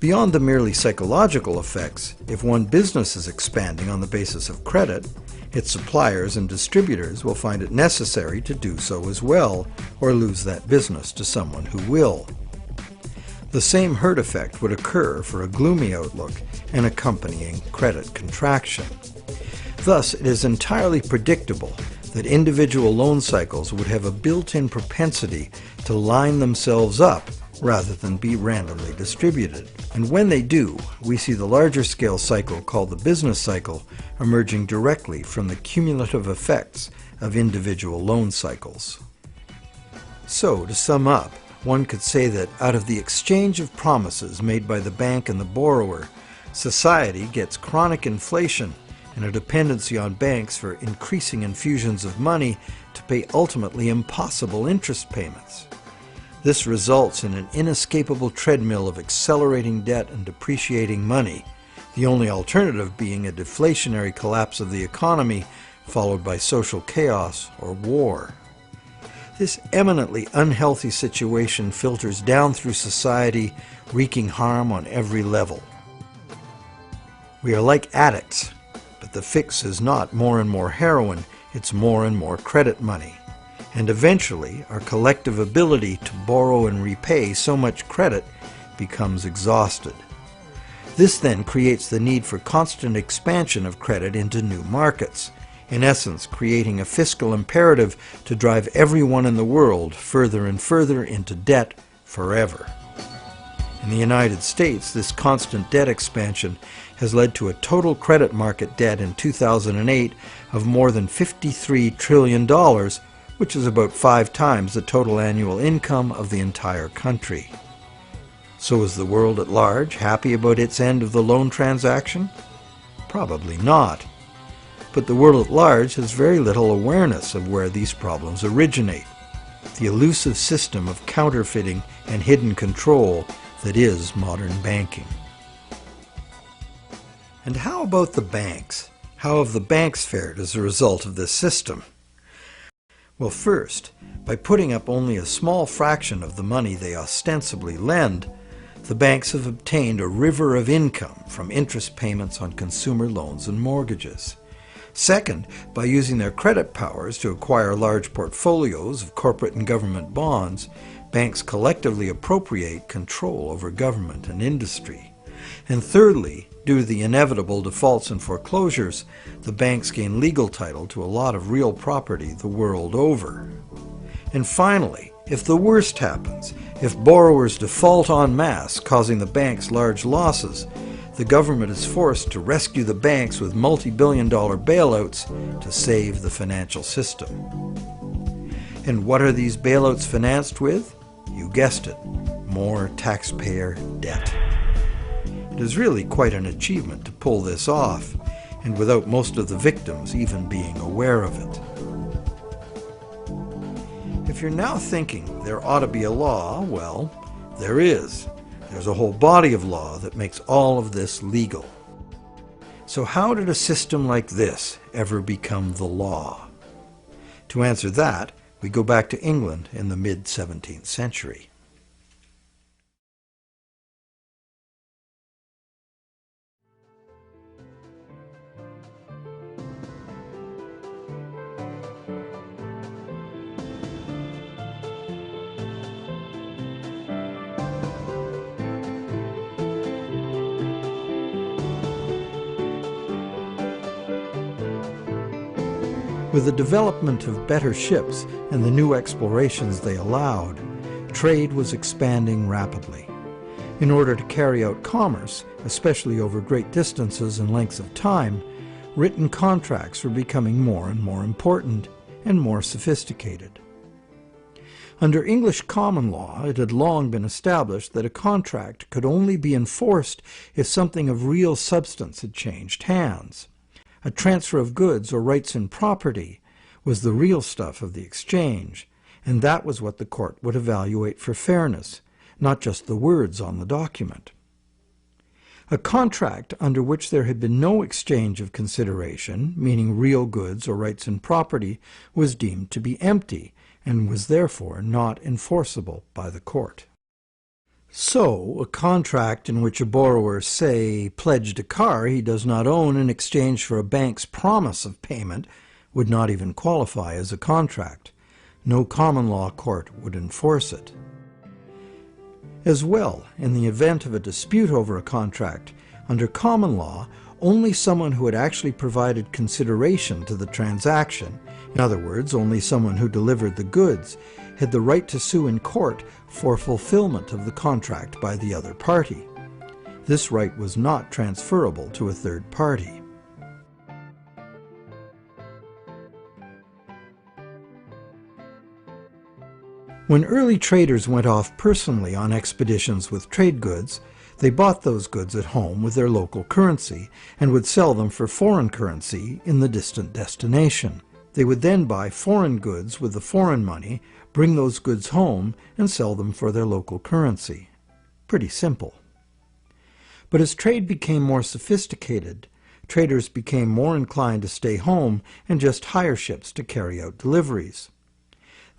Beyond the merely psychological effects, if one business is expanding on the basis of credit, Its suppliers and distributors will find it necessary to do so as well, or lose that business to someone who will. The same herd effect would occur for a gloomy outlook and accompanying credit contraction. Thus, it is entirely predictable that individual loan cycles would have a built-in propensity to line themselves up rather than be randomly distributed. And when they do, we see the larger scale cycle called the business cycle emerging directly from the cumulative effects of individual loan cycles. So, to sum up, one could say that out of the exchange of promises made by the bank and the borrower, society gets chronic inflation and a dependency on banks for increasing infusions of money to pay ultimately impossible interest payments. This results in an inescapable treadmill of accelerating debt and depreciating money, the only alternative being a deflationary collapse of the economy followed by social chaos or war. This eminently unhealthy situation filters down through society, wreaking harm on every level. We are like addicts, but the fix is not more and more heroin, it's more and more credit money. And eventually, our collective ability to borrow and repay so much credit becomes exhausted. This then creates the need for constant expansion of credit into new markets, in essence creating a fiscal imperative to drive everyone in the world further and further into debt forever. In the United States, this constant debt expansion has led to a total credit market debt in 2008 of more than $53 trillion, which is about 5 times the total annual income of the entire country. So is the world at large happy about its end of the loan transaction? Probably not. But the world at large has very little awareness of where these problems originate, the elusive system of counterfeiting and hidden control that is modern banking. And how about the banks? How have the banks fared as a result of this system? Well, first, by putting up only a small fraction of the money they ostensibly lend, the banks have obtained a river of income from interest payments on consumer loans and mortgages. Second, by using their credit powers to acquire large portfolios of corporate and government bonds, banks collectively appropriate control over government and industry. And thirdly, due to the inevitable defaults and foreclosures, the banks gain legal title to a lot of real property the world over. And finally, if the worst happens, if borrowers default en masse, causing the banks large losses, the government is forced to rescue the banks with multi-billion-dollar bailouts to save the financial system. And what are these bailouts financed with? You guessed it, more taxpayer debt. It is really quite an achievement to pull this off, and without most of the victims even being aware of it. If you're now thinking there ought to be a law, well, there is. There's a whole body of law that makes all of this legal. So how did a system like this ever become the law? To answer that, we go back to England in the mid-17th century. With the development of better ships and the new explorations they allowed, trade was expanding rapidly. In order to carry out commerce, especially over great distances and lengths of time, written contracts were becoming more and more important and more sophisticated. Under English common law, it had long been established that a contract could only be enforced if something of real substance had changed hands. A transfer of goods or rights in property was the real stuff of the exchange, and that was what the court would evaluate for fairness, not just the words on the document. A contract under which there had been no exchange of consideration, meaning real goods or rights in property, was deemed to be empty and was therefore not enforceable by the court. So, a contract in which a borrower, say, pledged a car he does not own in exchange for a bank's promise of payment would not even qualify as a contract. No common law court would enforce it. As well, in the event of a dispute over a contract, under common law, only someone who had actually provided consideration to the transaction, in other words, only someone who delivered the goods, had the right to sue in court for fulfillment of the contract by the other party. This right was not transferable to a third party. When early traders went off personally on expeditions with trade goods, they bought those goods at home with their local currency and would sell them for foreign currency in the distant destination. They would then buy foreign goods with the foreign money, bring those goods home, and sell them for their local currency. Pretty simple. But as trade became more sophisticated, traders became more inclined to stay home and just hire ships to carry out deliveries.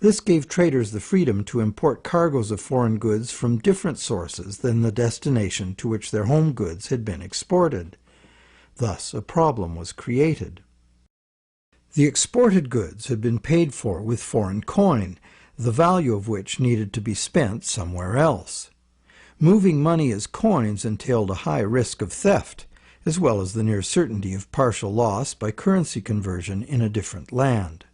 This gave traders the freedom to import cargoes of foreign goods from different sources than the destination to which their home goods had been exported. Thus, a problem was created. The exported goods had been paid for with foreign coin, the value of which needed to be spent somewhere else. Moving money as coins entailed a high risk of theft, as well as the near certainty of partial loss by currency conversion in a different land.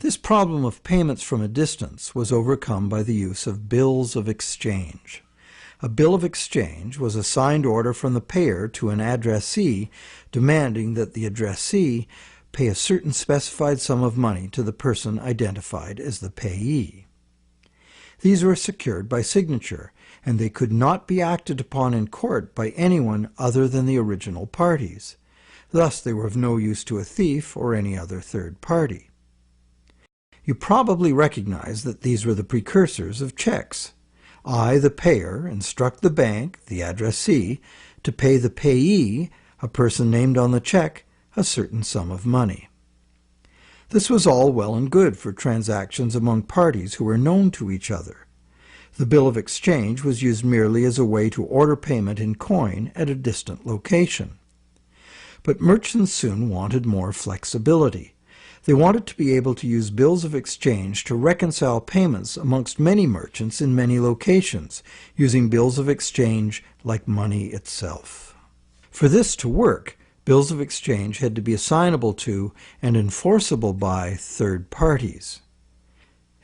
This problem of payments from a distance was overcome by the use of bills of exchange. A bill of exchange was a signed order from the payer to an addressee demanding that the addressee pay a certain specified sum of money to the person identified as the payee. These were secured by signature, and they could not be acted upon in court by anyone other than the original parties. Thus they were of no use to a thief or any other third party. You probably recognize that these were the precursors of checks. I, the payer, instruct the bank, the addressee, to pay the payee, a person named on the check, a certain sum of money. This was all well and good for transactions among parties who were known to each other. The bill of exchange was used merely as a way to order payment in coin at a distant location. But merchants soon wanted more flexibility. They wanted to be able to use bills of exchange to reconcile payments amongst many merchants in many locations, using bills of exchange like money itself. For this to work, bills of exchange had to be assignable to and enforceable by third parties.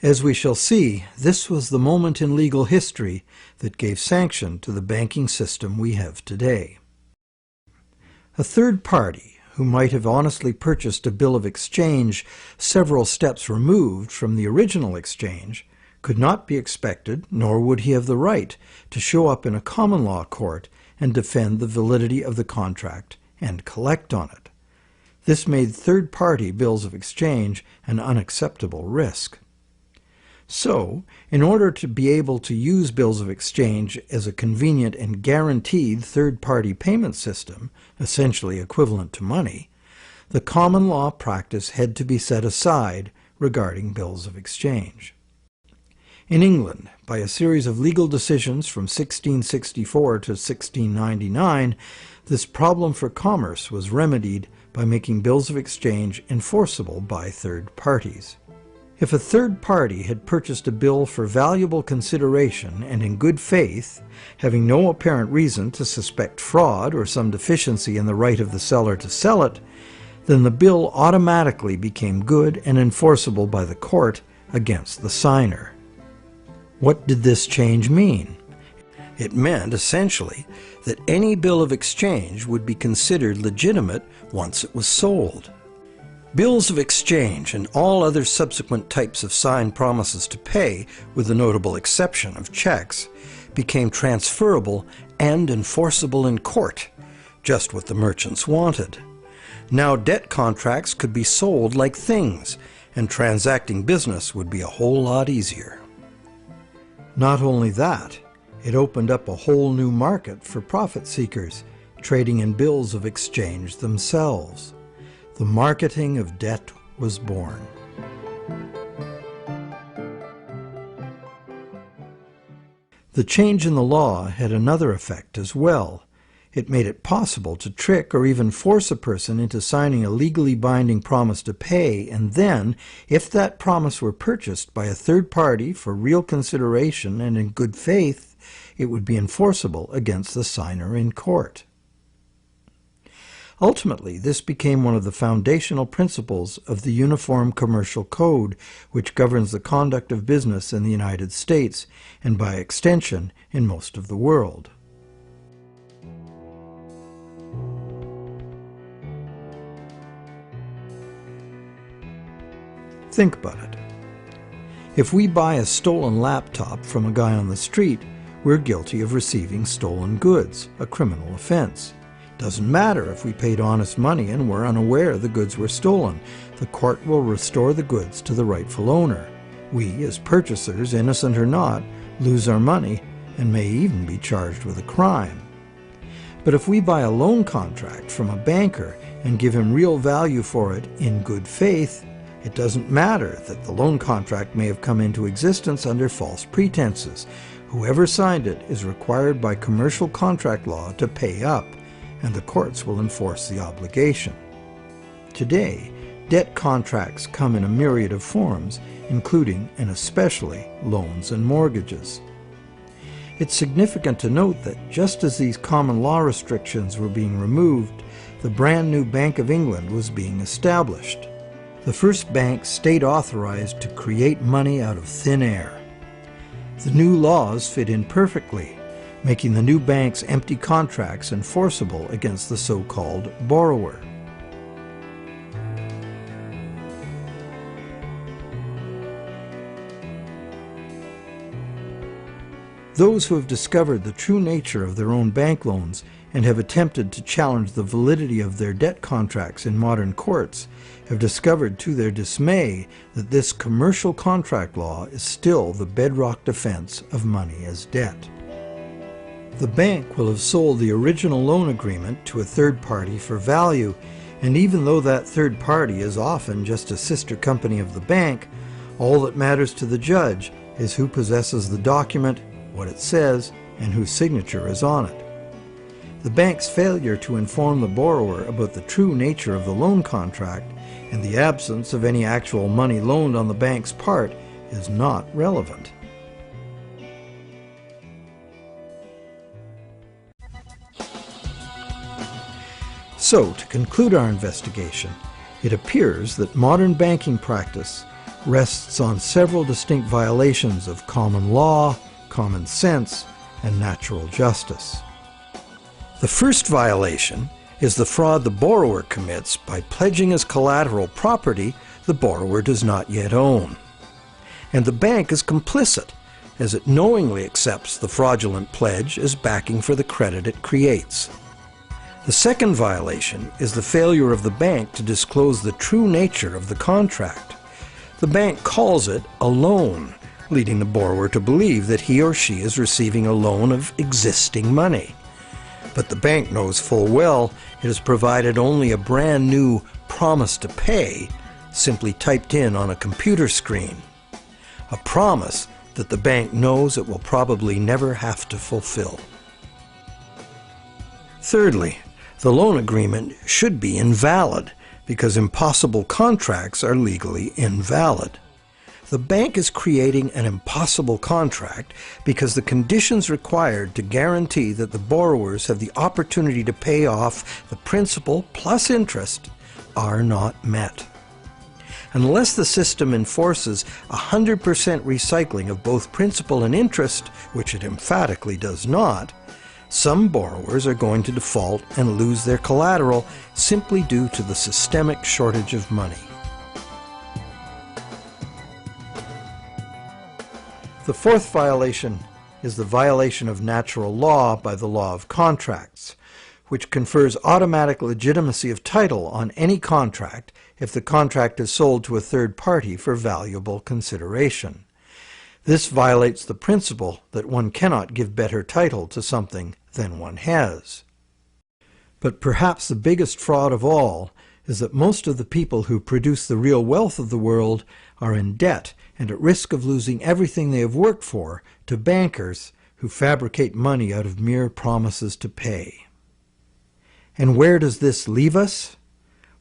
As we shall see, this was the moment in legal history that gave sanction to the banking system we have today. A third party, who might have honestly purchased a bill of exchange several steps removed from the original exchange, could not be expected, nor would he have the right, to show up in a common law court and defend the validity of the contract and collect on it. This made third-party bills of exchange an unacceptable risk. So, in order to be able to use bills of exchange as a convenient and guaranteed third-party payment system, essentially equivalent to money, the common law practice had to be set aside regarding bills of exchange. In England, by a series of legal decisions from 1664 to 1699, this problem for commerce was remedied by making bills of exchange enforceable by third parties. If a third party had purchased a bill for valuable consideration and in good faith, having no apparent reason to suspect fraud or some deficiency in the right of the seller to sell it, then the bill automatically became good and enforceable by the court against the signer. What did this change mean? It meant, essentially, that any bill of exchange would be considered legitimate once it was sold. Bills of exchange and all other subsequent types of signed promises to pay, with the notable exception of checks, became transferable and enforceable in court, just what the merchants wanted. Now debt contracts could be sold like things, and transacting business would be a whole lot easier. Not only that, it opened up a whole new market for profit seekers, trading in bills of exchange themselves. The marketing of debt was born. The change in the law had another effect as well. It made it possible to trick or even force a person into signing a legally binding promise to pay, and then, if that promise were purchased by a third party for real consideration and in good faith, it would be enforceable against the signer in court. Ultimately, this became one of the foundational principles of the Uniform Commercial Code, which governs the conduct of business in the United States, and by extension, in most of the world. Think about it. If we buy a stolen laptop from a guy on the street, we're guilty of receiving stolen goods, a criminal offense. Doesn't matter if we paid honest money and were unaware the goods were stolen. The court will restore the goods to the rightful owner. We, as purchasers, innocent or not, lose our money and may even be charged with a crime. But if we buy a loan contract from a banker and give him real value for it in good faith, it doesn't matter that the loan contract may have come into existence under false pretenses. Whoever signed it is required by commercial contract law to pay up, and the courts will enforce the obligation. Today, debt contracts come in a myriad of forms, including and especially loans and mortgages. It's significant to note that just as these common law restrictions were being removed, the brand new Bank of England was being established. The first bank state authorized to create money out of thin air. The new laws fit in perfectly, making the new bank's empty contracts enforceable against the so-called borrower. Those who have discovered the true nature of their own bank loans and have attempted to challenge the validity of their debt contracts in modern courts have discovered to their dismay that this commercial contract law is still the bedrock defense of money as debt. The bank will have sold the original loan agreement to a third party for value, and even though that third party is often just a sister company of the bank, all that matters to the judge is who possesses the document, what it says, and whose signature is on it. The bank's failure to inform the borrower about the true nature of the loan contract and the absence of any actual money loaned on the bank's part is not relevant. So, to conclude our investigation, it appears that modern banking practice rests on several distinct violations of common law, common sense, and natural justice. The first violation is the fraud the borrower commits by pledging as collateral property the borrower does not yet own. And the bank is complicit, as it knowingly accepts the fraudulent pledge as backing for the credit it creates. The second violation is the failure of the bank to disclose the true nature of the contract. The bank calls it a loan, leading the borrower to believe that he or she is receiving a loan of existing money. But the bank knows full well it has provided only a brand new promise to pay, simply typed in on a computer screen. A promise that the bank knows it will probably never have to fulfill. Thirdly, the loan agreement should be invalid because impossible contracts are legally invalid. The bank is creating an impossible contract because the conditions required to guarantee that the borrowers have the opportunity to pay off the principal plus interest are not met. Unless the system enforces 100% recycling of both principal and interest, which it emphatically does not, some borrowers are going to default and lose their collateral simply due to the systemic shortage of money. The fourth violation is the violation of natural law by the law of contracts, which confers automatic legitimacy of title on any contract if the contract is sold to a third party for valuable consideration. This violates the principle that one cannot give better title to something than one has. But perhaps the biggest fraud of all is that most of the people who produce the real wealth of the world are in debt and at risk of losing everything they have worked for to bankers who fabricate money out of mere promises to pay. And where does this leave us?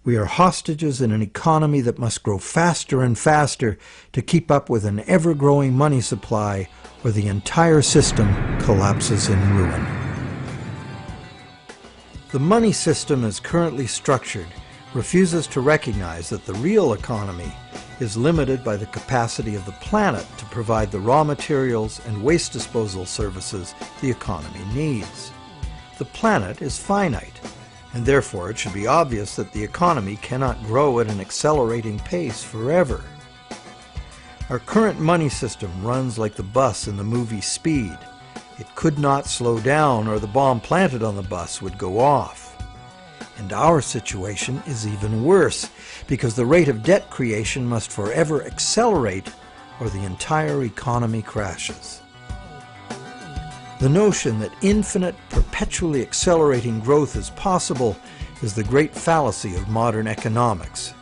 We are hostages in an economy that must grow faster and faster to keep up with an ever-growing money supply, or the entire system collapses in ruin. The money system as currently structured refuses to recognize that the real economy is limited by the capacity of the planet to provide the raw materials and waste disposal services the economy needs. The planet is finite, and therefore it should be obvious that the economy cannot grow at an accelerating pace forever. Our current money system runs like the bus in the movie Speed. It could not slow down, or the bomb planted on the bus would go off. And our situation is even worse, because the rate of debt creation must forever accelerate, or the entire economy crashes. The notion that infinite, perpetually accelerating growth is possible is the great fallacy of modern economics.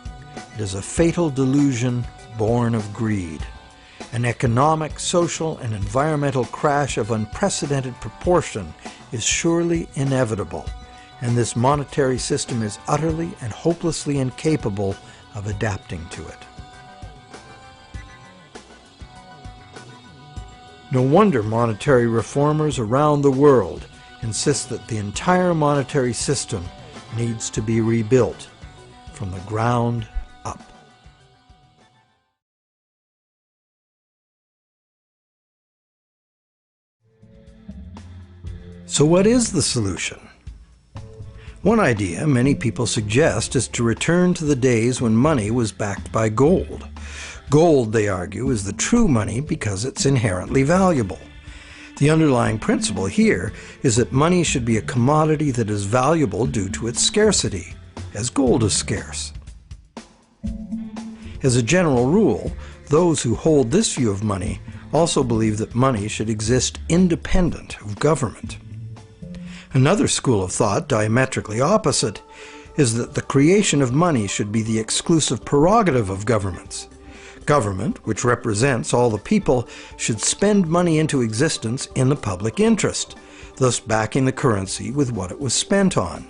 It is a fatal delusion born of greed. An economic, social, and environmental crash of unprecedented proportion is surely inevitable, and this monetary system is utterly and hopelessly incapable of adapting to it. No wonder monetary reformers around the world insist that the entire monetary system needs to be rebuilt from the ground up. So what is the solution? One idea many people suggest is to return to the days when money was backed by gold. Gold, they argue, is the true money because it's inherently valuable. The underlying principle here is that money should be a commodity that is valuable due to its scarcity, as gold is scarce. As a general rule, those who hold this view of money also believe that money should exist independent of government. Another school of thought, diametrically opposite, is that the creation of money should be the exclusive prerogative of governments. Government, which represents all the people, should spend money into existence in the public interest, thus backing the currency with what it was spent on.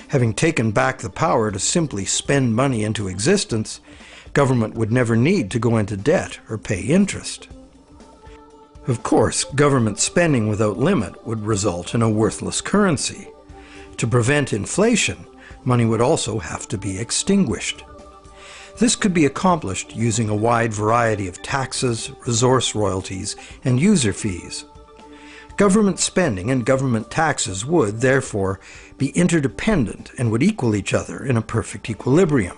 Having taken back the power to simply spend money into existence, government would never need to go into debt or pay interest. Of course, government spending without limit would result in a worthless currency. To prevent inflation, money would also have to be extinguished. This could be accomplished using a wide variety of taxes, resource royalties, and user fees. Government spending and government taxes would, therefore, be interdependent and would equal each other in a perfect equilibrium.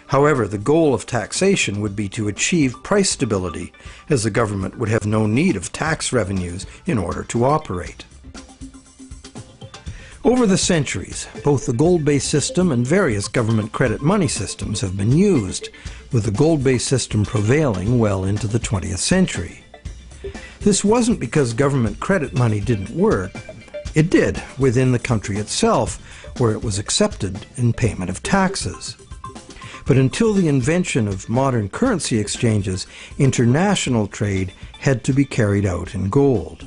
However, the goal of taxation would be to achieve price stability, as the government would have no need of tax revenues in order to operate. Over the centuries, both the gold-based system and various government credit money systems have been used, with the gold-based system prevailing well into the 20th century. This wasn't because government credit money didn't work. It did within the country itself, where it was accepted in payment of taxes. But until the invention of modern currency exchanges, international trade had to be carried out in gold.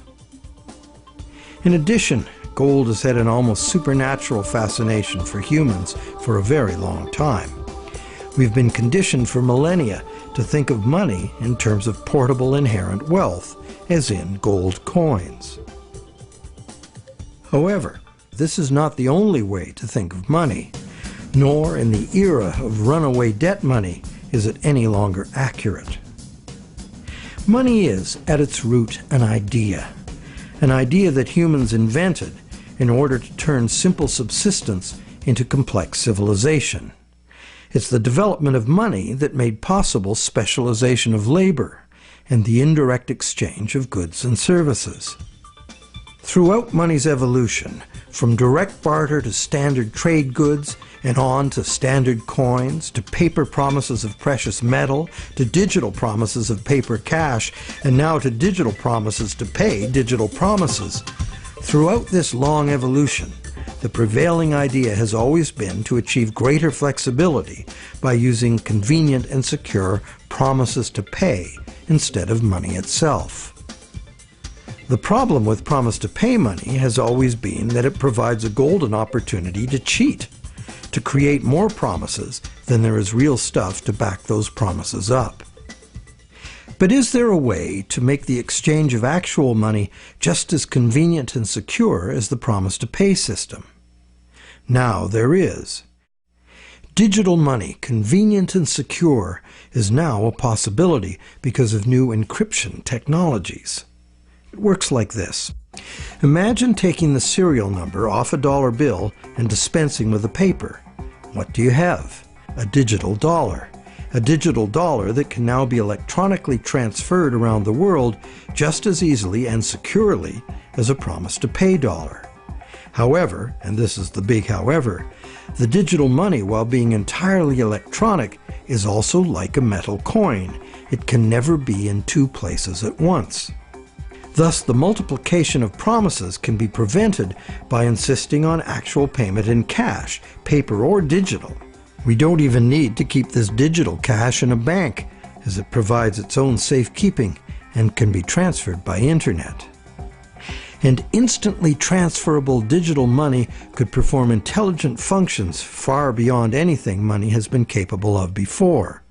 In addition, gold has had an almost supernatural fascination for humans for a very long time. We've been conditioned for millennia to think of money in terms of portable inherent wealth, as in gold coins. However, this is not the only way to think of money, nor in the era of runaway debt money is it any longer accurate. Money is, at its root, an idea that humans invented in order to turn simple subsistence into complex civilization. It's the development of money that made possible specialization of labor and the indirect exchange of goods and services. Throughout money's evolution, from direct barter to standard trade goods, and on to standard coins, to paper promises of precious metal, to digital promises of paper cash, and now to digital promises to pay digital promises. Throughout this long evolution, the prevailing idea has always been to achieve greater flexibility by using convenient and secure promises to pay instead of money itself. The problem with promise to pay money has always been that it provides a golden opportunity to cheat, to create more promises than there is real stuff to back those promises up. But is there a way to make the exchange of actual money just as convenient and secure as the promise to pay system? Now there is. Digital money, convenient and secure, is now a possibility because of new encryption technologies. It works like this. Imagine taking the serial number off a dollar bill and dispensing with the paper. What do you have? A digital dollar. A digital dollar that can now be electronically transferred around the world just as easily and securely as a promise to pay dollar. However, and this is the big however, the digital money, while being entirely electronic, is also like a metal coin. It can never be in two places at once. Thus, the multiplication of promises can be prevented by insisting on actual payment in cash, paper or digital. We don't even need to keep this digital cash in a bank, as it provides its own safekeeping and can be transferred by internet. And instantly transferable digital money could perform intelligent functions far beyond anything money has been capable of before.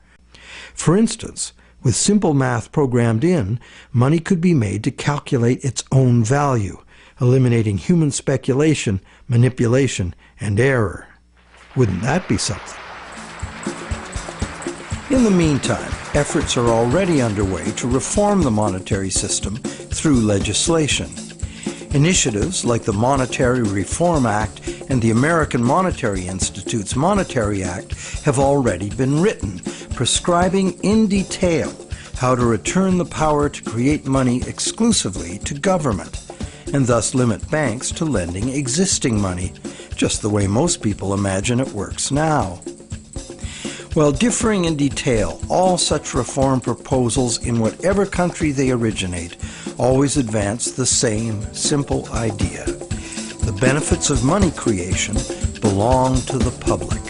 For instance, with simple math programmed in, money could be made to calculate its own value, eliminating human speculation, manipulation, and error. Wouldn't that be something? In the meantime, efforts are already underway to reform the monetary system through legislation. Initiatives like the Monetary Reform Act and the American Monetary Institute's Monetary Act have already been written, prescribing in detail how to return the power to create money exclusively to government, and thus limit banks to lending existing money, just the way most people imagine it works now. While differing in detail, all such reform proposals in whatever country they originate always advance the same simple idea. The benefits of money creation belong to the public.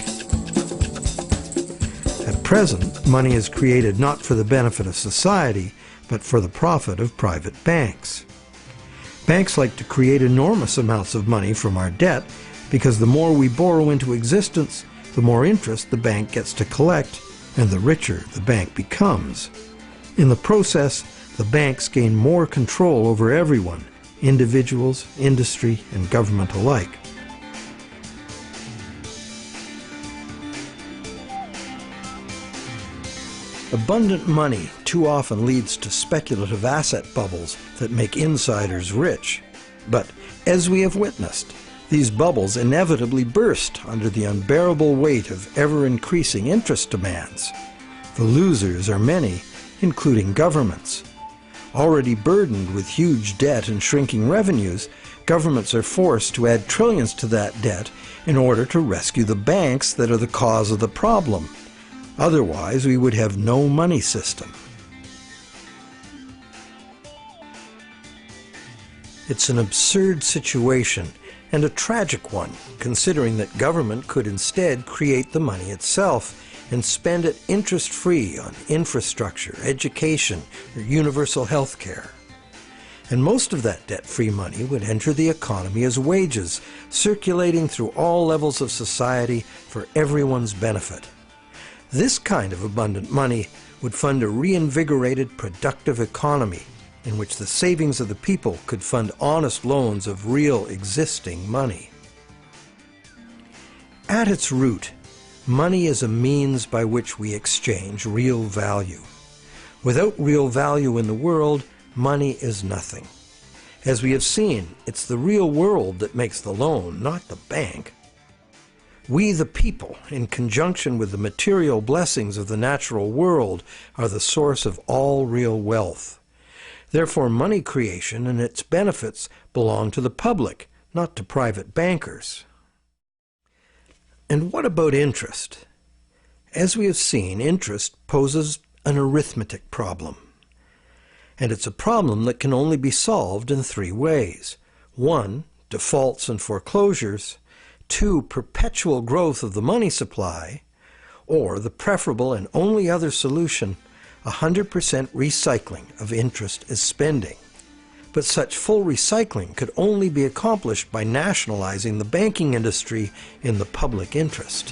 At present, money is created not for the benefit of society, but for the profit of private banks. Banks like to create enormous amounts of money from our debt because the more we borrow into existence, the more interest the bank gets to collect, and the richer the bank becomes. In the process, the banks gain more control over everyone, individuals, industry, and government alike. Abundant money too often leads to speculative asset bubbles that make insiders rich. But, as we have witnessed, these bubbles inevitably burst under the unbearable weight of ever-increasing interest demands. The losers are many, including governments. Already burdened with huge debt and shrinking revenues, governments are forced to add trillions to that debt in order to rescue the banks that are the cause of the problem. Otherwise, we would have no money system. It's an absurd situation, and a tragic one, considering that government could instead create the money itself and spend it interest-free on infrastructure, education, or universal health care. And most of that debt-free money would enter the economy as wages, circulating through all levels of society for everyone's benefit. This kind of abundant money would fund a reinvigorated, productive economy in which the savings of the people could fund honest loans of real existing money. At its root, money is a means by which we exchange real value. Without real value in the world, money is nothing. As we have seen, it's the real world that makes the loan, not the bank. We, the people, in conjunction with the material blessings of the natural world, are the source of all real wealth. Therefore, money creation and its benefits belong to the public, not to private bankers. And what about interest? As we have seen, interest poses an arithmetic problem. And it's a problem that can only be solved in three ways. 1, defaults and foreclosures. 2, perpetual growth of the money supply. Or the preferable and only other solution, 100% recycling of interest as spending. But such full recycling could only be accomplished by nationalizing the banking industry in the public interest.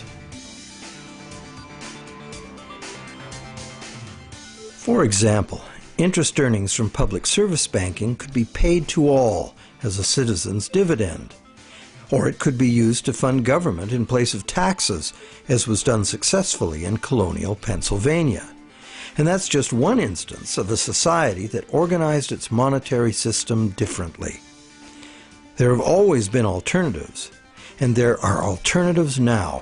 For example, interest earnings from public service banking could be paid to all as a citizen's dividend. Or it could be used to fund government in place of taxes, as was done successfully in colonial Pennsylvania. And that's just one instance of a society that organized its monetary system differently. There have always been alternatives, and there are alternatives now.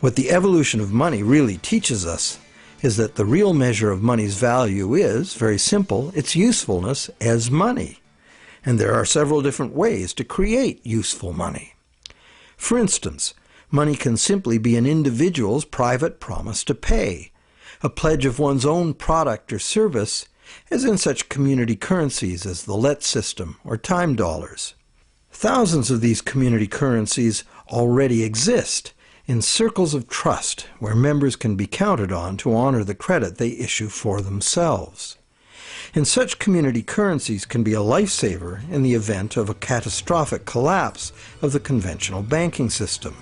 What the evolution of money really teaches us is that the real measure of money's value is, very simple, its usefulness as money. And there are several different ways to create useful money. For instance, money can simply be an individual's private promise to pay, a pledge of one's own product or service, as in such community currencies as the let system or time dollars. Thousands of these community currencies already exist in circles of trust where members can be counted on to honor the credit they issue for themselves. And such community currencies can be a lifesaver in the event of a catastrophic collapse of the conventional banking system.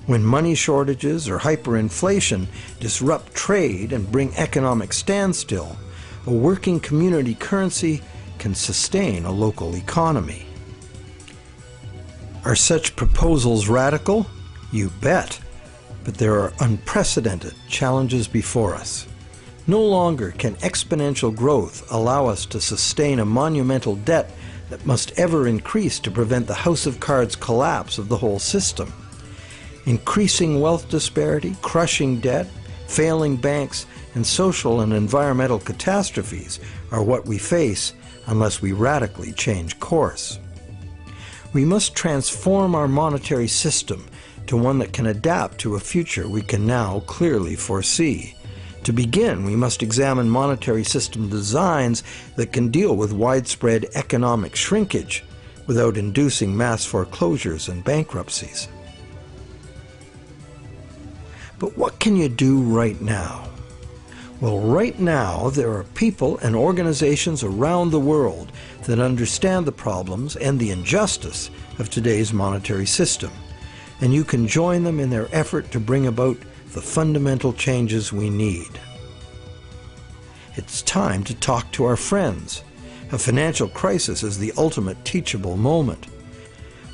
When money shortages or hyperinflation disrupt trade and bring economic standstill, a working community currency can sustain a local economy. Are such proposals radical? You bet. But there are unprecedented challenges before us. No longer can exponential growth allow us to sustain a monumental debt that must ever increase to prevent the house of cards collapse of the whole system. Increasing wealth disparity, crushing debt, failing banks, and social and environmental catastrophes are what we face unless we radically change course. We must transform our monetary system to one that can adapt to a future we can now clearly foresee. To begin, we must examine monetary system designs that can deal with widespread economic shrinkage without inducing mass foreclosures and bankruptcies. But what can you do right now? Well, right now there are people and organizations around the world that understand the problems and the injustice of today's monetary system, and you can join them in their effort to bring about the fundamental changes we need. It's time to talk to our friends. A financial crisis is the ultimate teachable moment.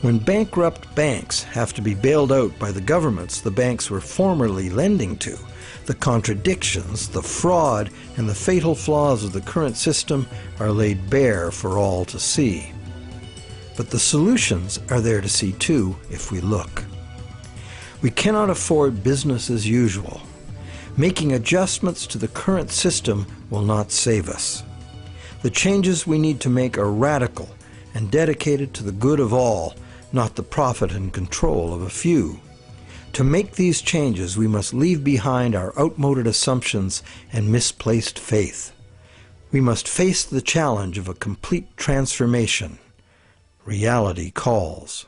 When bankrupt banks have to be bailed out by the governments the banks were formerly lending to, the contradictions, the fraud, and the fatal flaws of the current system are laid bare for all to see. But the solutions are there to see too if we look. We cannot afford business as usual. Making adjustments to the current system will not save us. The changes we need to make are radical and dedicated to the good of all, not the profit and control of a few. To make these changes, we must leave behind our outmoded assumptions and misplaced faith. We must face the challenge of a complete transformation. Reality calls.